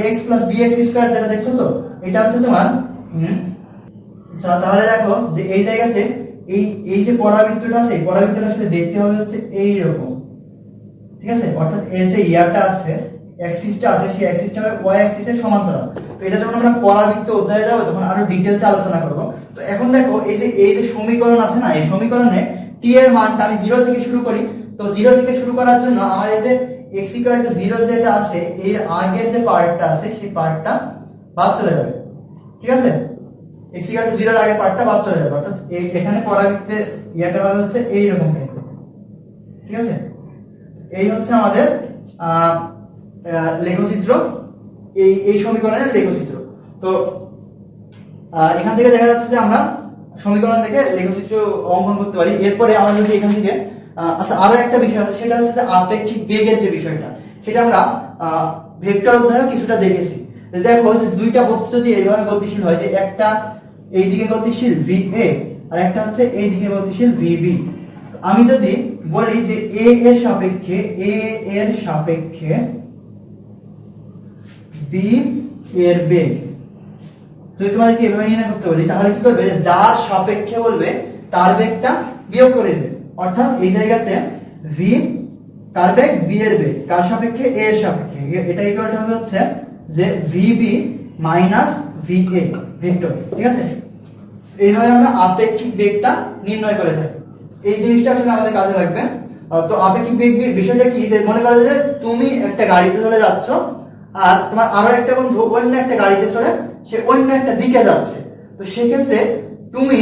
ax + bx স্কয়ার যেটা দেখছো তো এটা হচ্ছে তোমার তাহলে দেখো যে এই জায়গাতে এই যে পরাবৃত্তটা আছে এই পরাবৃত্তটা আসলে দেখতে হবে হচ্ছে এই রকম, ঠিক আছে? অর্থাৎ এর যে ইয়াটা আছে অ্যাক্সিসটা আছে সেই অ্যাক্সিসটা হবে y অ্যাক্সিসের সমান্তরাল। তো এটা যখন আমরা পরাবৃত্ত অধ্যায়ে যাব তখন আরো ডিটেইলসে আলোচনা করব। তো এখন দেখো এই যে সমীকরণ আছে না, এই সমীকরণে t এর মানটা আমি 0 থেকে শুরু করি। তো 0 থেকে শুরু করার জন্য আমার এই যে x = 0 যেটা আছে এর আগের যে পার্টটা আছে সেই পার্টটা বাদ চলে যাবে, ঠিক আছে? x = 0 এর আগের পার্টটা বাদ চলে যাবে, অর্থাৎ এখানে পরাবৃত্তের ইয়াটা হবে হচ্ছে এই রকম টাইপের, ঠিক আছে? এই হচ্ছে আমাদের লেখচিত্র, এই সমীকরণের লেখচিত্র। তো এখান থেকে দেখা যাচ্ছে যে আমরা সমীকরণ থেকে লেখচিত্র অঙ্কন করতে পারি। এরপরে আমরা যদি এখান থেকে আচ্ছা আরো একটা বিষয় আছে সেটা হচ্ছে যে আপেক্ষিক বেগের যে বিষয়টা, সেটা আমরা ভেক্টর অধ্যায়ে কিছুটা দেখেছি। দেখো যে দুইটা বস্তু যদি এইভাবে গতিশীল হয়, যে একটা এইদিকে গতিশীল VA আর একটা হচ্ছে এইদিকে গতিশীল VB, আমি যদি বলি যে A এর সাপেক্ষে B এর বেগ, যদি তোমাদেরকে এভাবে নির্ণয় করতে বলি তাহলে কি করবে, যার সাপেক্ষে বলবে তার বেগটা বিয়োগ করে দেবে। অর্থাৎ এই জায়গাতে V কার বেগ, B এর বেগ, কার সাপেক্ষে, A এর সাপেক্ষে, এটা ইকুয়ালটা হবে হচ্ছে যে VB - VA ভেক্টর, ঠিক আছে? এইভাবে আমরা আপেক্ষিক বেগটা নির্ণয় করে থাকি। এই জিনিসটা আসলে আমাদের কাজে লাগবে। তো আপেক্ষিক বেগ বিষয়টা কি, যে মনে করো যে তুমি একটা গাড়িতে চলে যাচ্ছ আর তোমার আরো একটা বন্ধু অন্য একটা গাড়িতে চড়ে সে অন্য একটা দিকে যাচ্ছে। তো সেক্ষেত্রে তুমি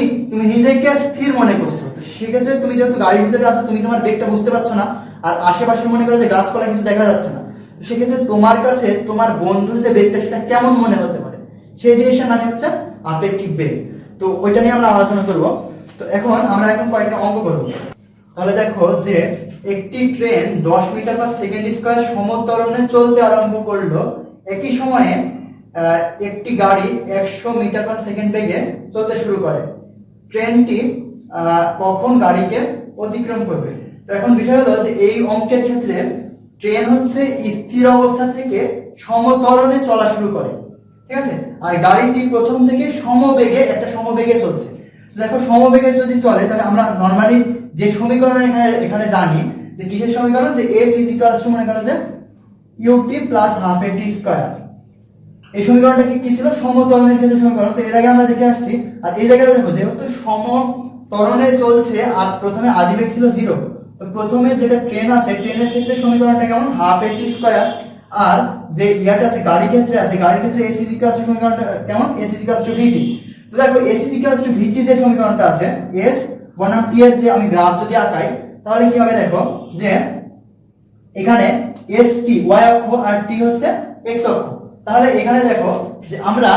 নিজেকে স্থির মনে করছো। তো সেক্ষেত্রে তুমি যেহেতু গাড়ির ভিতরে আছো তুমি তোমার বেগটা বুঝতে পারছো না, আর আশেপাশে মনে করো যে গাছপালা কিছু দেখা যাচ্ছে না। তো সেক্ষেত্রে তোমার কাছে তোমার বন্ধুর যে বেগটা সেটা কেমন মনে হতে পারে, সেই জিনিসটার নাম হচ্ছে আপেক্ষিক বেগ। তো ওইটা নিয়ে আমরা আলোচনা করব। তো আমরা এখন কয়েকটা অঙ্ক করব। তাহলে দেখো যে একটি ট্রেন 10 মিটার/সেকেন্ড² সমত্বরণে চলতে আরম্ভ করলো। একই সময়ে একটি গাড়ি 100 মিটার/সেকেন্ড বেগে চলতে শুরু করে। ট্রেনটি কখন গাড়িকে অতিক্রম করবে? তো এখন বিষয় হলো যে এই অঙ্কের ক্ষেত্রে ট্রেন হচ্ছে স্থির অবস্থা থেকে সমত্বরণে চলা শুরু করে, ঠিক আছে? আর গাড়িটি প্রথম থেকে সমবেগে চলছে। দেখো সমবেগে যদি চলে তাহলে আমরা নরমালি যে সমীকরণ এখানে জানি যে কিসের সমীকরণ, যে s = মনে করো যে ut + ½ at²। এই সমীকরণটা কি ছিল, সমত্বরণের ক্ষেত্রে সমীকরণ। তো এর আগে আমরা দেখে আসছি। আর এই জায়গায় দেখো যেহেতু সমত্বরণে চলছে আর প্রথমে আদিবেগ ছিল 0, তো প্রথমে যেটা ট্রেন আছে ট্রেনের ক্ষেত্রে সমীকরণটা কেমন, ½ at²। আর যে ইয়াটা আছে গাড়ির ক্ষেত্রে s = সমীকরণটা কেমন, s = vt। তো দেখো s = vt যে সমীকরণটা আছে, s বনাম t এর যে আমি গ্রাফ যদি আঁকাই তাহলে কি হবে, দেখো যে এখানে s কি y অক্ষ আর t হচ্ছে x অক্ষ। তাহলে এখানে দেখো যে আমরা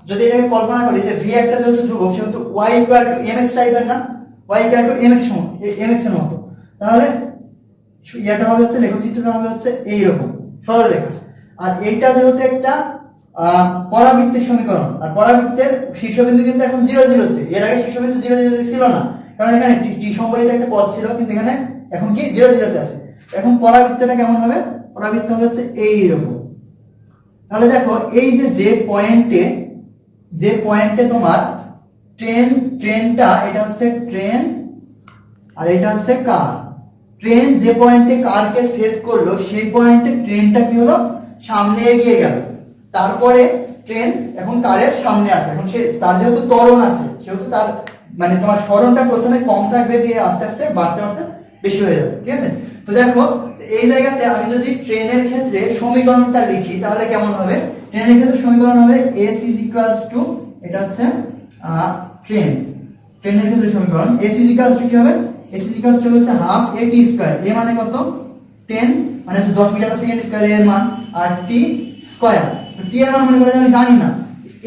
যদি এটাকে কল্পনা করি যে v একটা যেহেতু ধ্রুবক সেহেতু y = mx টাইপের না, y = mx এর মতো। তাহলে এটা হবে হচ্ছে লেখচিত্রটা হবে হচ্ছে এই রকম সরলরেখা। আর এইটা যেহেতু একটা পরাবৃত্তের সমীকরণ, আর পরাবৃত্তের শীর্ষবিন্দু কিন্তু এখন 0 0 তে, এর আগে শীর্ষবিন্দু 0 0 তে ছিল না, কারণ এখানে t সম্বলিত একটা পদ ছিল, কিন্তু এখানে এখন কি 0 0 তে আছে। এখন পরাবৃত্তটা কেমন হবে, পরাবৃত্ত হবে হচ্ছে এই রকম। তাহলে দেখো এই যে পয়েন্টে তোমার ট্রেনটা, এটা হচ্ছে ট্রেন আর এটা হচ্ছে কার। ট্রেন যে পয়েন্টে কারকে সেট করলো সেই পয়েন্টে ট্রেনটা কি হলো, সামনে এগিয়ে গেল। তারপরে ট্রেন এখন কারের সামনে আছে। এখন তার যেহেতু ত্বরণ আছে সেহেতু তার মানে তোমার সরণটা প্রথমে কম থাকবে, দিয়ে আস্তে আস্তে বাড়তে বাড়তে বেশি হয়ে যাবে, ঠিক আছে? তো দেখো এই জায়গাতে আমি যদি ট্রেনের ক্ষেত্রে সমীকরণটা লিখি তাহলে কেমন হবে, ট্রেনের ক্ষেত্রে সমীকরণ হবে s = এটা হচ্ছে ট্রেনের ক্ষেত্রে সমীকরণ s = কি হবে, s = হচ্ছে ½ at²। a মানে কত, 10 মানে হচ্ছে 10 মিটার/সেকেন্ড² এর মান, আর t²। তো t এর মান মনে করে আমি জানি না,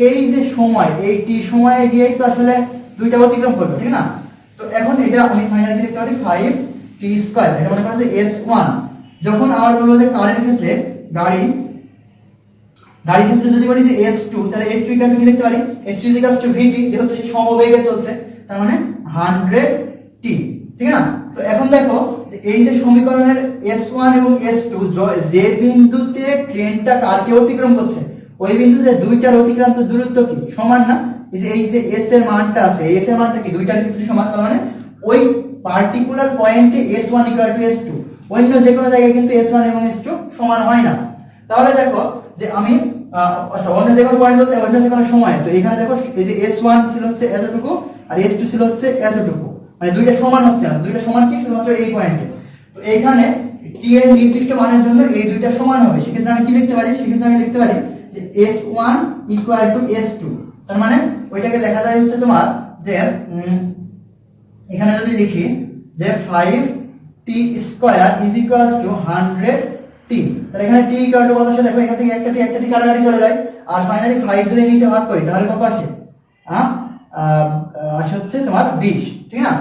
এই যে সময় এই t সময়ে গিয়েই তো আসলে দুইটা অতিক্রম করবে, ঠিক না? তো এখন এটা আমি ফাইনালি লিখতে পারি 5t²। এটা মনে করো যে s1। যখন আবার বলবো যে কারের ক্ষেত্রে গাড়ি গাড়ির ক্ষেত্রে যদি বলি যে s2, তাহলে s2 ইকুয়াল টু কি লিখতে পারি, s2 ইকুয়াল টু vt, যেহেতু সে সমবেগে চলছে তার মানে 100t, ঠিক না? তো এখন দেখো যে এই যে সমীকরণের s1 এবং s2 যে বিন্দুতে ট্রেনটা কারকে অতিক্রম করছে ওই বিন্দুতে দুইটার অতিক্রান্ত দূরত্ব কি সমান না? এই যে s এর মানটা আছে, s এর মানটা কি দুইটার ক্ষেত্রে সমান, তার মানে ওই পার্টিকুলার পয়েন্টে s1 ইকুয়াল টু s2, অন্য যে কোনো জায়গায় কিন্তু s1 এবং s2 সমান হয় না। তাহলে দেখো যে আমি আচ্ছা অন্য যে কোনো পয়েন্ট বলতে অন্য যে কোনো সময়, তো এখানে দেখো এই যে s1 ছিল হচ্ছে এতটুকু আর s2 ছিল হচ্ছে এতটুকু, মানে দুইটা সমান হচ্ছে না, দুইটা সমান কি শুধুমাত্র এই পয়েন্টে। তো এইখানে t এর নির্দিষ্ট মানের জন্য এই দুইটা সমান হবে, সেক্ষেত্রে আমি কি লিখতে পারি, সেক্ষেত্রে আমি লিখতে পারি যে s1 ইকুয়াল টু s2, তার মানে ওইটাকে লেখা যায় হচ্ছে তোমার যে এখানে যদি লিখি যে 5t square is equals to 100t, তাহলে এখানে t ইকুয়াল টু কত আসে দেখো, এখান থেকে একটা t কাটাকাটি চলে যায়, আর ফাইনালি 5 যদি নিচে ভাগ করি তাহলে কত আসে, আসে হচ্ছে তোমার 20, ঠিক না?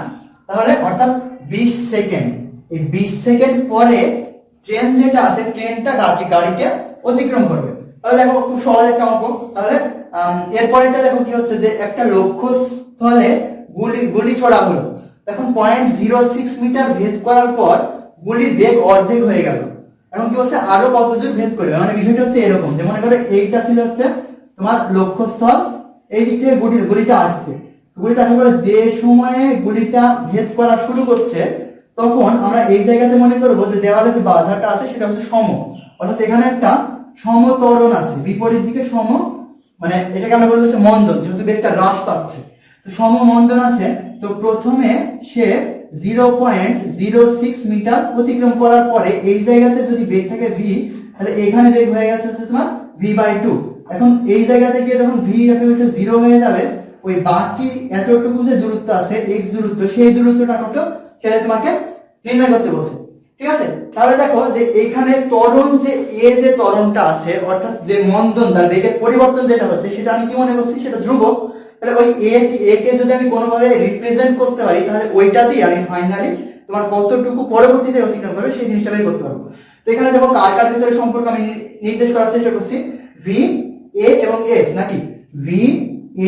তাহলে অর্থাৎ 20 সেকেন্ড, এই 20 সেকেন্ড পরে ট্রেন যেটা আছে ট্রেনটা গাড়িকে অতিক্রম করবে। তাহলে দেখো খুব সহজ একটা অঙ্ক। তাহলে এরপরেটা দেখো কি হচ্ছে যে একটা লক্ষ্যস্থলে গুলি ছোড়া হলো, এখন 0.06 মিটার ভেদ করার পর গুলির বেগ অর্ধেক হয়ে গেল, এখন কি বলছে আরো কত দূর ভেদ করবে, মানে বিষয়টা হচ্ছে এরকম যে মনে করো এইটা ছিল হচ্ছে তোমার লক্ষ্যস্থল, এই দিক থেকে গুলিটা আসছে, গুলিটা আসার পরে যে সময়ে গুলিটা ভেদ করা শুরু করছে তখন আমরা এই জায়গাতে মনে করবো যে দেওয়ালে যে বাধাটা আছে সেটা হচ্ছে সম, অর্থাৎ এখানে একটা সমত্বরণ আছে, বিপরীত দিকে সম, মানে এটাকে আমরা বলবো মন্দন, যেহেতু বেগটা হ্রাস পাচ্ছে, তো সমমন্দন আছে। তো প্রথমে সে 0.06 মিটার অতিক্রম করার পরে এই জায়গাতে যদি বেগ থাকে v, তাহলে এখানে বেগ হয়ে গেছে হচ্ছে তোমার v/2। এখন এই জায়গাতে গিয়ে যখন v একেবারে 0 হয়ে যাবে, ওই বাকি এতটুকু যে দূরত্ব আছে x দূরত্ব, সেই দূরত্বটা কত সেটা তোমাকে নির্ণয় করতে বলছে, ঠিক আছে? তাহলে দেখো যে এখানে ত্বরণ যে যে ত্বরণটা আছে, অর্থাৎ যে মন্দন বা বেগের পরিবর্তন যেটা হচ্ছে সেটা আমি কি মনে করছি, সেটা ধ্রুবক। তাহলে ওই এ কে যদি আমি কোনোভাবে রিপ্রেজেন্ট করতে পারি তাহলে ওইটা দিয়ে আমি ফাইনালি তোমার কতটুকু পরবর্তীতে অতিক্রম করবে সেই জিনিসটা বের করতে পারবো। তো এখানে দেখো কার কার ভিতরে সম্পর্ক আমি নির্দেশ করার চেষ্টা করছি, ভি এ এবং এস, নাকি ভি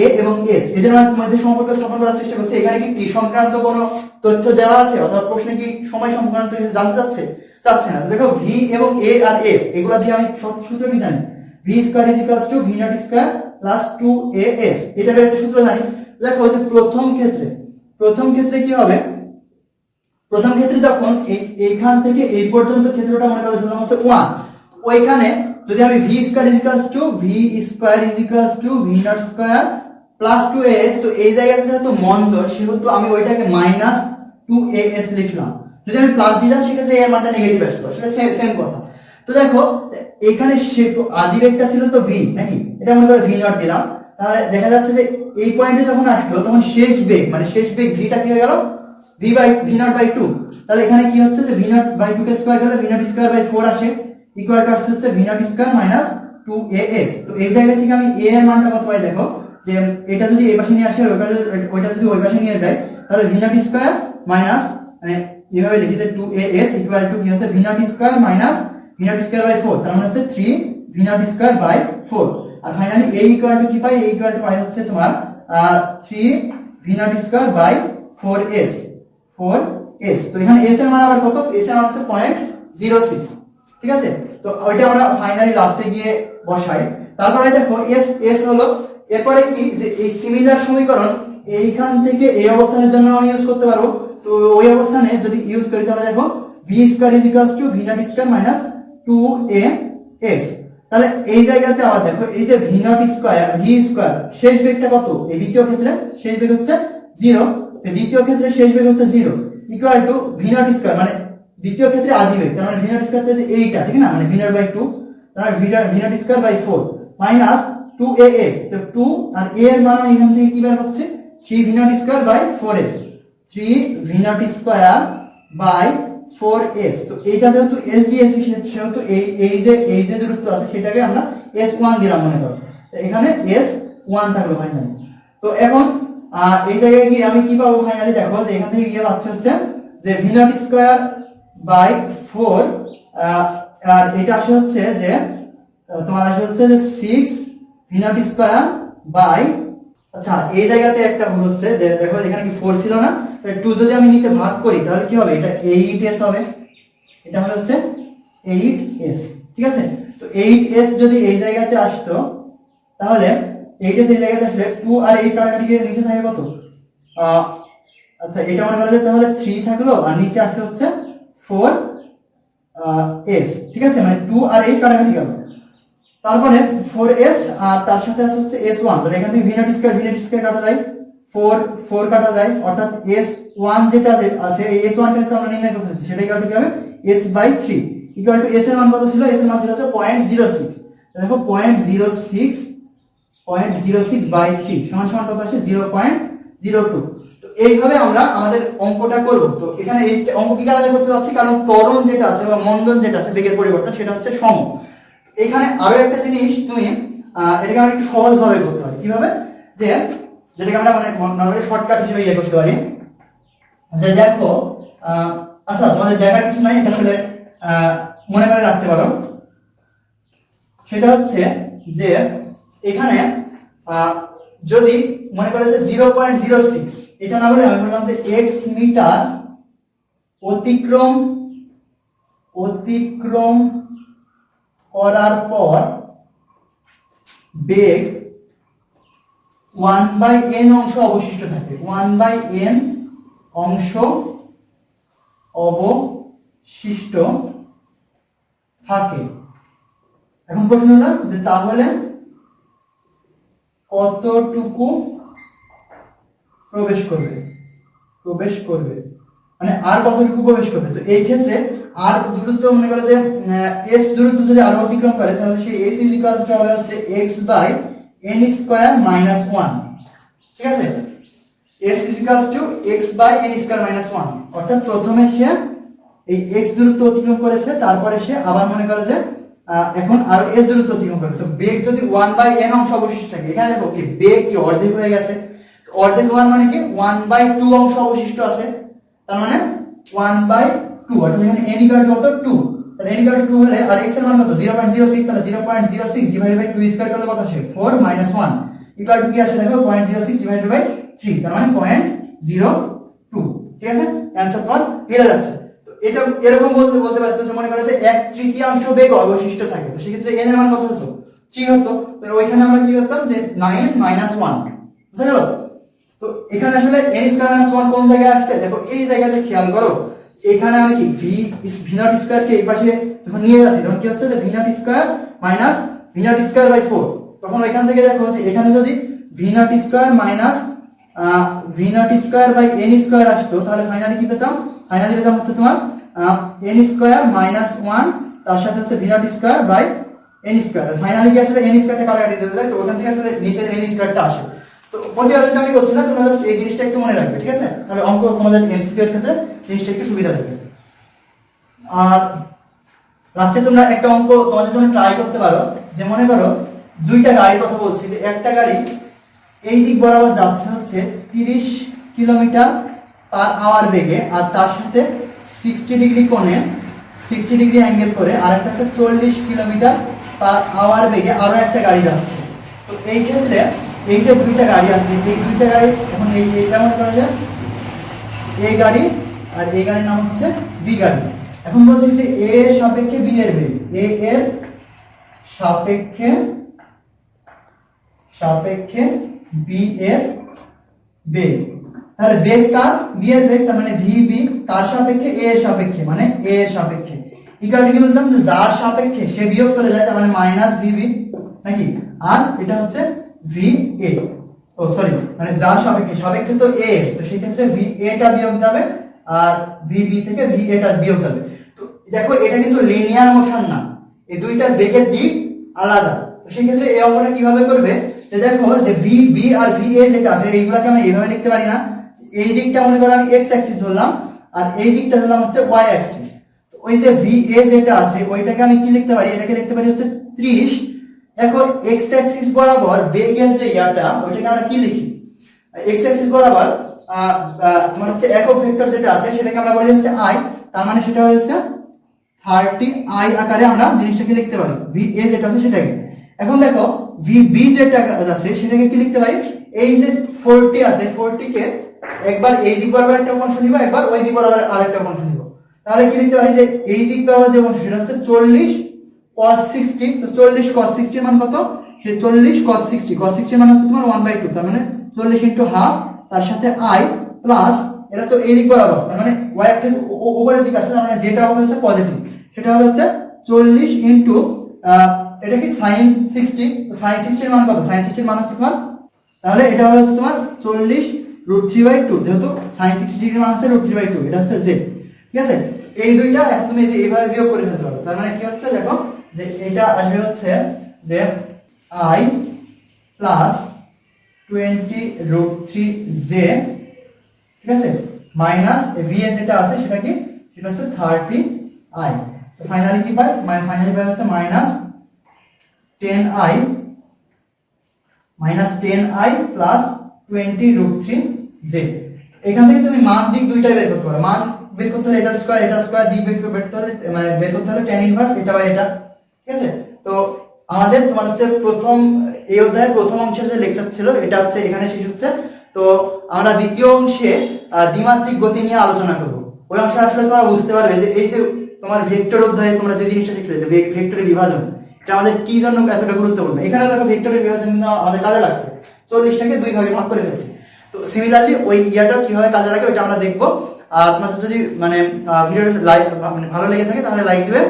এ এবং এস এদের মধ্যে সম্পর্ক স্থাপন করার চেষ্টা করছি। এখানে কি টি সংক্রান্ত কোনো তথ্য দেওয়া আছে অথবা প্রশ্নে কি সময় সংক্রান্ত কিছু জানতে চাচ্ছে না? দেখো ভি এবং এ আর এস এগুলা দিয়ে আমি সূত্র কি জানি, V square is equals to V naught square plus 2as, এটার একটা সূত্র জানি। দেখো যে প্রথম ক্ষেত্রে কি হবে, প্রথম ক্ষেত্রে যখন এইখান থেকে এই পর্যন্ত ক্ষেত্রটা মনে করো ধরলাম হচ্ছে 1, ওইখানে যদি আমি v square is equals to v not square plus 2as, তো এই জায়গাতে যেহেতু মন্দন সেহেতু আমি ওইটাকে মাইনাস 2as লিখলাম, যদি আমি প্লাস দিলাম সেক্ষেত্রে এর মানটা নেগেটিভ আসতো, সেটা সেম কথা। তো দেখো এইখানে আদি বেগটা ছিল তো v, নাকি এটা মনে করো v নট দিলাম, তাহলে দেখা যাচ্ছে যে এই পয়েন্টে যখন আসলো তখন শেষ বেগ মানে শেষ বেগ vটা কি হয়ে গেল v নট বাই 2, তাহলে এখানে কি হচ্ছে যে v নট বাই 2 কে স্কয়ার করলে v নট স্কয়ার বাই 4 আসে, ইকুয়াল টু আসছে হচ্ছে v not square minus 2as। তো এই জায়গা থেকে আমি a এর মানটা কত পাই, দেখো যে এটা যদি এই পাশে নিয়ে আসে আর ওইটা যদি ওই পাশে নিয়ে যায় তাহলে v নট স্কয়ার মাইনাস, মানে এইভাবে লিখি যে 2as ইকুয়াল টু কি হচ্ছে v not square minus v not square by 4, তার মানে হচ্ছে 3 v নট স্কয়ার বাই 4। আর ফাইনালি a ইকুয়াল টু কি পাই, a ইকুয়াল টু পাই হচ্ছে তোমার 3 v not square by 4s। তো এখানে s এর মান আবার কত, s এর মান হচ্ছে 0.06, ঠিক আছে? তো ওইটা আমরা ফাইনালি লাস্টে গিয়ে বসাই। তারপরে দেখো s হলো, এরপরে কি যে এই সিমিলার সমীকরণ এইখান থেকে এই অবস্থানের জন্য আমি ইউজ করতে পারবো। তো ওই অবস্থানে যদি ইউজ করি তাহলে দেখো v square is equals to v not square minus 2as, তাহলে এই জায়গাতে আবার দেখো এই যে v not square v square শেষ বেগটা কত, এই দ্বিতীয় ক্ষেত্রে শেষ বেগ হচ্ছে 0, এই দ্বিতীয় ক্ষেত্রে শেষ বেগ হচ্ছে 0 equal to v not square মানে দ্বিতীয় ক্ষেত্রে আদি বেগ, তার মানে v নট স্কয়ার হচ্ছে এইটা, ঠিক না, মানে v নট বাই 2, তার মানে v not square by 4 minus 2as, তো 2 আর a এর মান এখান থেকে কি বের হচ্ছে 3 v not square by 4s, 3 v not square by 4s। তো এইটা যেহেতু s দিয়েছি সেহেতু এই যে দূরত্ব আছে সেটাকে আমরা s1 দিলাম মনে করো, তো এখানে s1 থাকলো ফাইনালি। তো এখন এই জায়গায় গিয়ে আমি কি পাবো ফাইনালি, দেখো যে এখান থেকে গিয়ে পাচ্ছি হচ্ছে যে v নট স্কয়ার বাই 4 আর এটা আসে হচ্ছে যে তোমার আসবে হচ্ছে যে 6 ভি নট স্কয়ার বাই, আচ্ছা এই জায়গাতে একটা ভুল হচ্ছে, যে দেখো এখানে কি 4 ছিল না, তো 2 যদি আমি নিচে ভাগ করি তাহলে কি হবে, এটা 8s হবে, এটা হচ্ছে 8s, ঠিক আছে। তো 8s যদি এই জায়গাতে আসতো তাহলে 8s এই জায়গাতে আসলে 2 আর 8 কাটাকাটি গিয়ে নিচে থাকে কত, আচ্ছা এটা মনে করা যায় তাহলে 3 থাকলো, আর নিচে আসলে হচ্ছে 4s, ঠিক আছে, মানে 2 আর 8 কাটাকাটি গেল, তারপরে 4s আর তার সাথে আছে হচ্ছে s1, তাহলে এখান থেকে v নট স্কয়ার কাটা যায়, 4 কাটা যায়, অর্থাৎ s1 যেটা আছে এই s1 টা তো আমরা নির্ণয় করতেছি, সেটা ইকুয়াল টু কি হবে s/3 ইকুয়াল টু s এর মান কত ছিল, s এর মান ছিল হচ্ছে 0.06, দেখো 0.06/3 সমান সমান কত আসে 0.02। তো এইভাবে আমরা আমাদের অঙ্কটা করব। তো এখানে এই অঙ্ক কি কারণে করতে পারছি, কারণ ত্বরণ যেটা আছে বা মন্দন যেটা আছে বেগের পরিবর্তন সেটা হচ্ছে সম। এখানে আরো একটা জিনিস তুমি এটাকে আমরা একটু সহজ ভাবে করতে পারি, কিভাবে, যে যেটাকে আমরা মানে নরমালি শর্টকাট হিসেবে ইয়ে করতে পারি, যে দেখো আচ্ছা তোমাদের দেখার কিছু নাই, এটা আসলে মনে করে রাখতে পারো, সেটা হচ্ছে যে এখানে যদি মনে করে যে 0.06 এটা না বলে আমি বললাম যে x মিটার অতিক্রম করার পর বেগ 1/n অংশ অবশিষ্ট থাকে, 1/n অংশ অবশিষ্ট থাকে। এখন প্রশ্ন হলো যে তাহলে কতটুকু প্রবেশ করবে মানে আর কতটুকু প্রবেশ করবে। তো এই ক্ষেত্রে আর দূরত্ব মনে করে যে s দূরত্ব যদি আর অতিক্রম করে তাহলে সেই s হবে হচ্ছে x/n² - 1, ঠিক আছে, s x/n² - 1, অর্থাৎ প্রথমে সে এই x দূরত্ব অতিক্রম করেছে, তারপরে সে আবার মনে করে যে এখন আর s দূরত্ব অতিক্রম করেছে। তো বেগ যদি 1/n অংশ অবশিষ্ট থাকে, এখানে দেখো কি বেগ কি অর্ধেক হয়ে গেছে, অর্ধেক হওয়ার মানে কি 1/2 অংশ অবশিষ্ট আছে, তার মানে 1/2, অর্থাৎ এখানে n = কত 2, তাহলে n = 2 হলে আর x এর মান কত 0.06, তাহলে 0.06 ডিভাইডেড বাই 2 স্কয়ার করলে কত আসে 4 - 1 ইকুয়াল টু কি আসে দেখো 0.06 ডিভাইডেড বাই 3, তার মানে 0.02, ঠিক আছে, आंसर তোমার মিলে যাচ্ছে। তো এটা এরকম বলতে পারতো যে মনে করো যে 1/3 বেগ অবশিষ্ট থাকে, তো সেই ক্ষেত্রে n এর মান কত হতো 3 হতো, তো ওইখানে আমরা কি করতাম যে 9 - 1, বুঝা গেল। তো এখানে আসলে n² - 1 কোন জায়গায় আসছে দেখো এই জায়গাতে খেয়াল করো, এখানে আমি কি v নট স্কয়ার কে এই পাশে যখন নিয়ে যাচ্ছি তখন কি হচ্ছে যে v not square minus v not square by 4, তখন এখান থেকে দেখো যে এখানে যদি v not square minus v not square by n square আসতো তাহলে ফাইনালি কি পেতাম, ফাইনালি পেতাম হচ্ছে তোমার n স্কয়ার মাইনাস 1 তার সাথে হচ্ছে v not square by n square, finally কি আসলে n স্কয়ারটা কাটাকাটি যেতে যায়, তো ওখান থেকে আসলে নিচের n স্কয়ারটা আসে। তো প্রতিবেদনটা আমি করছি না, তোমরা জাস্ট এই জিনিসটা একটু মনে রাখবে, ঠিক আছে, তাহলে অঙ্ক তোমাদের এমসিকিউ এর ক্ষেত্রে জিনিসটা একটু সুবিধা দেবে। আর লাস্টে তোমরা একটা অঙ্ক তোমাদের জন্য ট্রাই করতে পারো, যে মনে করো দুইটা গাড়ির কথা বলছি, যে একটা গাড়ি এই দিক বরাবর যাচ্ছে হচ্ছে 30 কিলোমিটার/আওয়ার বেগে, আর তার সাথে 60 ডিগ্রি কোণে 60 ডিগ্রি অ্যাঙ্গেল করে আরেকটা হচ্ছে 40 কিলোমিটার/আওয়ার বেগে আরো একটা গাড়ি যাচ্ছে। তো এই ক্ষেত্রে এই যে দুইটা গাড়ি আছে, এই দুইটা গাড়ি এখন এইটা মনে করা যায় এই গাড়ি আর এই গাড়ির নাম হচ্ছে বি গাড়ি। এখন বলছি যে এ এর সাপেক্ষে বি এর বেগ, এ এর সাপেক্ষে বি এর বেগ, তাহলে বেগ কার বি এর বেগ, তার মানে ভি বি কার সাপেক্ষে এ এর সাপেক্ষে, মানে এ এর সাপেক্ষে ইকুয়াল কি বলতাম যে যার সাপেক্ষে সে বিয়োগ চলে যায়, তার মানে মাইনাস ভিবি নাকি, আর এটা হচ্ছে ভি এ, ও সরি মানে যার সাপেক্ষে তো এ, তো সেই ক্ষেত্রে ভি এ টা বিয়োগ যাবে আর ভি বি থেকে ভি এ টা বিয়োগ যাবে। তো দেখো এটা কিন্তু লিনিয়ার মোশন না, এই দুইটার বেগের দিক আলাদা, তো সেই ক্ষেত্রে এই অঙ্কটা কিভাবে করবে, যে দেখো যে ভি বি আর ভি এ যেটা আছে এইগুলোকে আমি এইভাবে লিখতে পারি না, এই দিকটা মনে করো আমি এক্স অ্যাক্সিস ধরলাম আর এই দিকটা ধরলাম হচ্ছে ওয়াই অ্যাক্সিস। ওই যে ভি এ যেটা আছে ওইটাকে আমি কি লিখতে পারি, এটাকে লিখতে পারি হচ্ছে 30, দেখো এক্স অ্যাক্সিস বরাবর বেগের যে ইয়াটা ওইটাকে আমরা কি লিখি, এক্স অ্যাক্সিস বরাবর মানে হচ্ছে একক ভেক্টর যেটা আছে সেটাকে আমরা বলি হচ্ছে আই, তার মানে সেটা হচ্ছে 30i আকারে আমরা জিনিসটাকে লিখতে পারি, VA যেটা আছে সেটাকে। এখন দেখো VB যেটা আছে সেটাকে কি লিখতে পারি, এই যে 40 আছে 40 কে একবার এই দিক বরাবর একটা অংশ নিব, একবার ওই দিক বরাবর আরেকটা অংশ নিব। তাহলে কি লিখতে পারি যে এই দিক বরাবর যে অংশ সেটা হচ্ছে 40 cos 60। তো 40 cos 60 এর মান কত, সে 40 cos 60, cos 60 এর মান হচ্ছে তোমার 1/2, তার মানে 40 * হাফ, তার সাথে i প্লাস এটা তো এই দিক বরাবর, তার মানে y অক্ষের উপরের দিকে আছে, তার মানে যেটা হবে হচ্ছে পজিটিভ, সেটা হবে হচ্ছে 40 ইনটু এটা কি sin 60। তো sin 60 এর মান কত, sin 60 এর মান হচ্ছে তোমার, তাহলে এটা হবে হচ্ছে তোমার 40 √3/2, যেহেতু sin 60 ডিগ্রি মান হচ্ছে √3/2, এটা হচ্ছে z। ঠিক আছে, এই দুইটা এখন তুমি যে এইভাবে বিয়োগ করে ফেলতে পারো। তার মানে কি হচ্ছে দেখো যে এটা আসবে হচ্ছে যে i প্লাস 20√3j, ঠিক আছে, মাইনাস vs যেটা আছে সেটা কি, সেটা হচ্ছে 30i। তো ফাইনালি কি পাই, ফাইনালি পাই হচ্ছে মাইনাস 10i প্লাস 20√3j। এখান থেকে তুমি মান দিক দুইটাই বের করতে পারো, মান বের করতে হলে এটার স্কয়ার দিক বের করতে হলে মানে বের করতে হলে tan ইনভার্স এটা বাই এটা। ঠিক আছে, তো আমাদের তোমার হচ্ছে প্রথম এই অধ্যায়ের প্রথম অংশের যে লেকচার ছিল এটা হচ্ছে এখানে শেষ হচ্ছে। তো আমরা দ্বিতীয় অংশে দ্বিমাত্রিক গতি নিয়ে আলোচনা করব। ওই অংশে আসলে তোমরা বুঝতে পারবে যে এই যে তোমার ভেক্টর অধ্যায়ে তোমরা যে জিনিসটা শিখলে যে ভেক্টরের বিভাজন, এটা আমাদের কি জন্য এতটা গুরুত্বপূর্ণ। এখানে দেখো ভেক্টরের বিভাজন কিন্তু আমাদের কাজে লাগছে, 40টাকে 2 ভাগে ভাগ করে ফেলছি। তো সিমিলারলি ওই ইয়াটাও কিভাবে কাজে লাগে ওটা আমরা দেখবো। আর তোমাদের যদি মানে ভিডিও মানে ভালো লেগে থাকে তাহলে লাইক দিবে,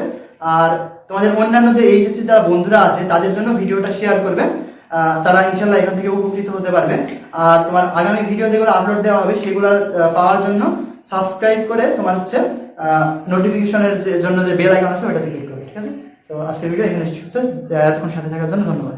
আর তোমাদের অন্যান্য যে এইচএসসি যারা বন্ধুরা আছে তাদের জন্য ভিডিওটা শেয়ার করবে, তারা ইনশাআল্লাহ এখান থেকে উপকৃত হতে পারবে। আর তোমার আগামী ভিডিও যেগুলো আপলোড দেওয়া হবে সেগুলো পাওয়ার জন্য সাবস্ক্রাইব করে তোমার হচ্ছে নোটিফিকেশনের জন্য যে বেল আইকন আছে ওটাতে ক্লিক করবে। ঠিক আছে, তো আজকের ভিডিও এখানে শেষ হচ্ছে। এতক্ষণ সাথে থাকার জন্য ধন্যবাদ।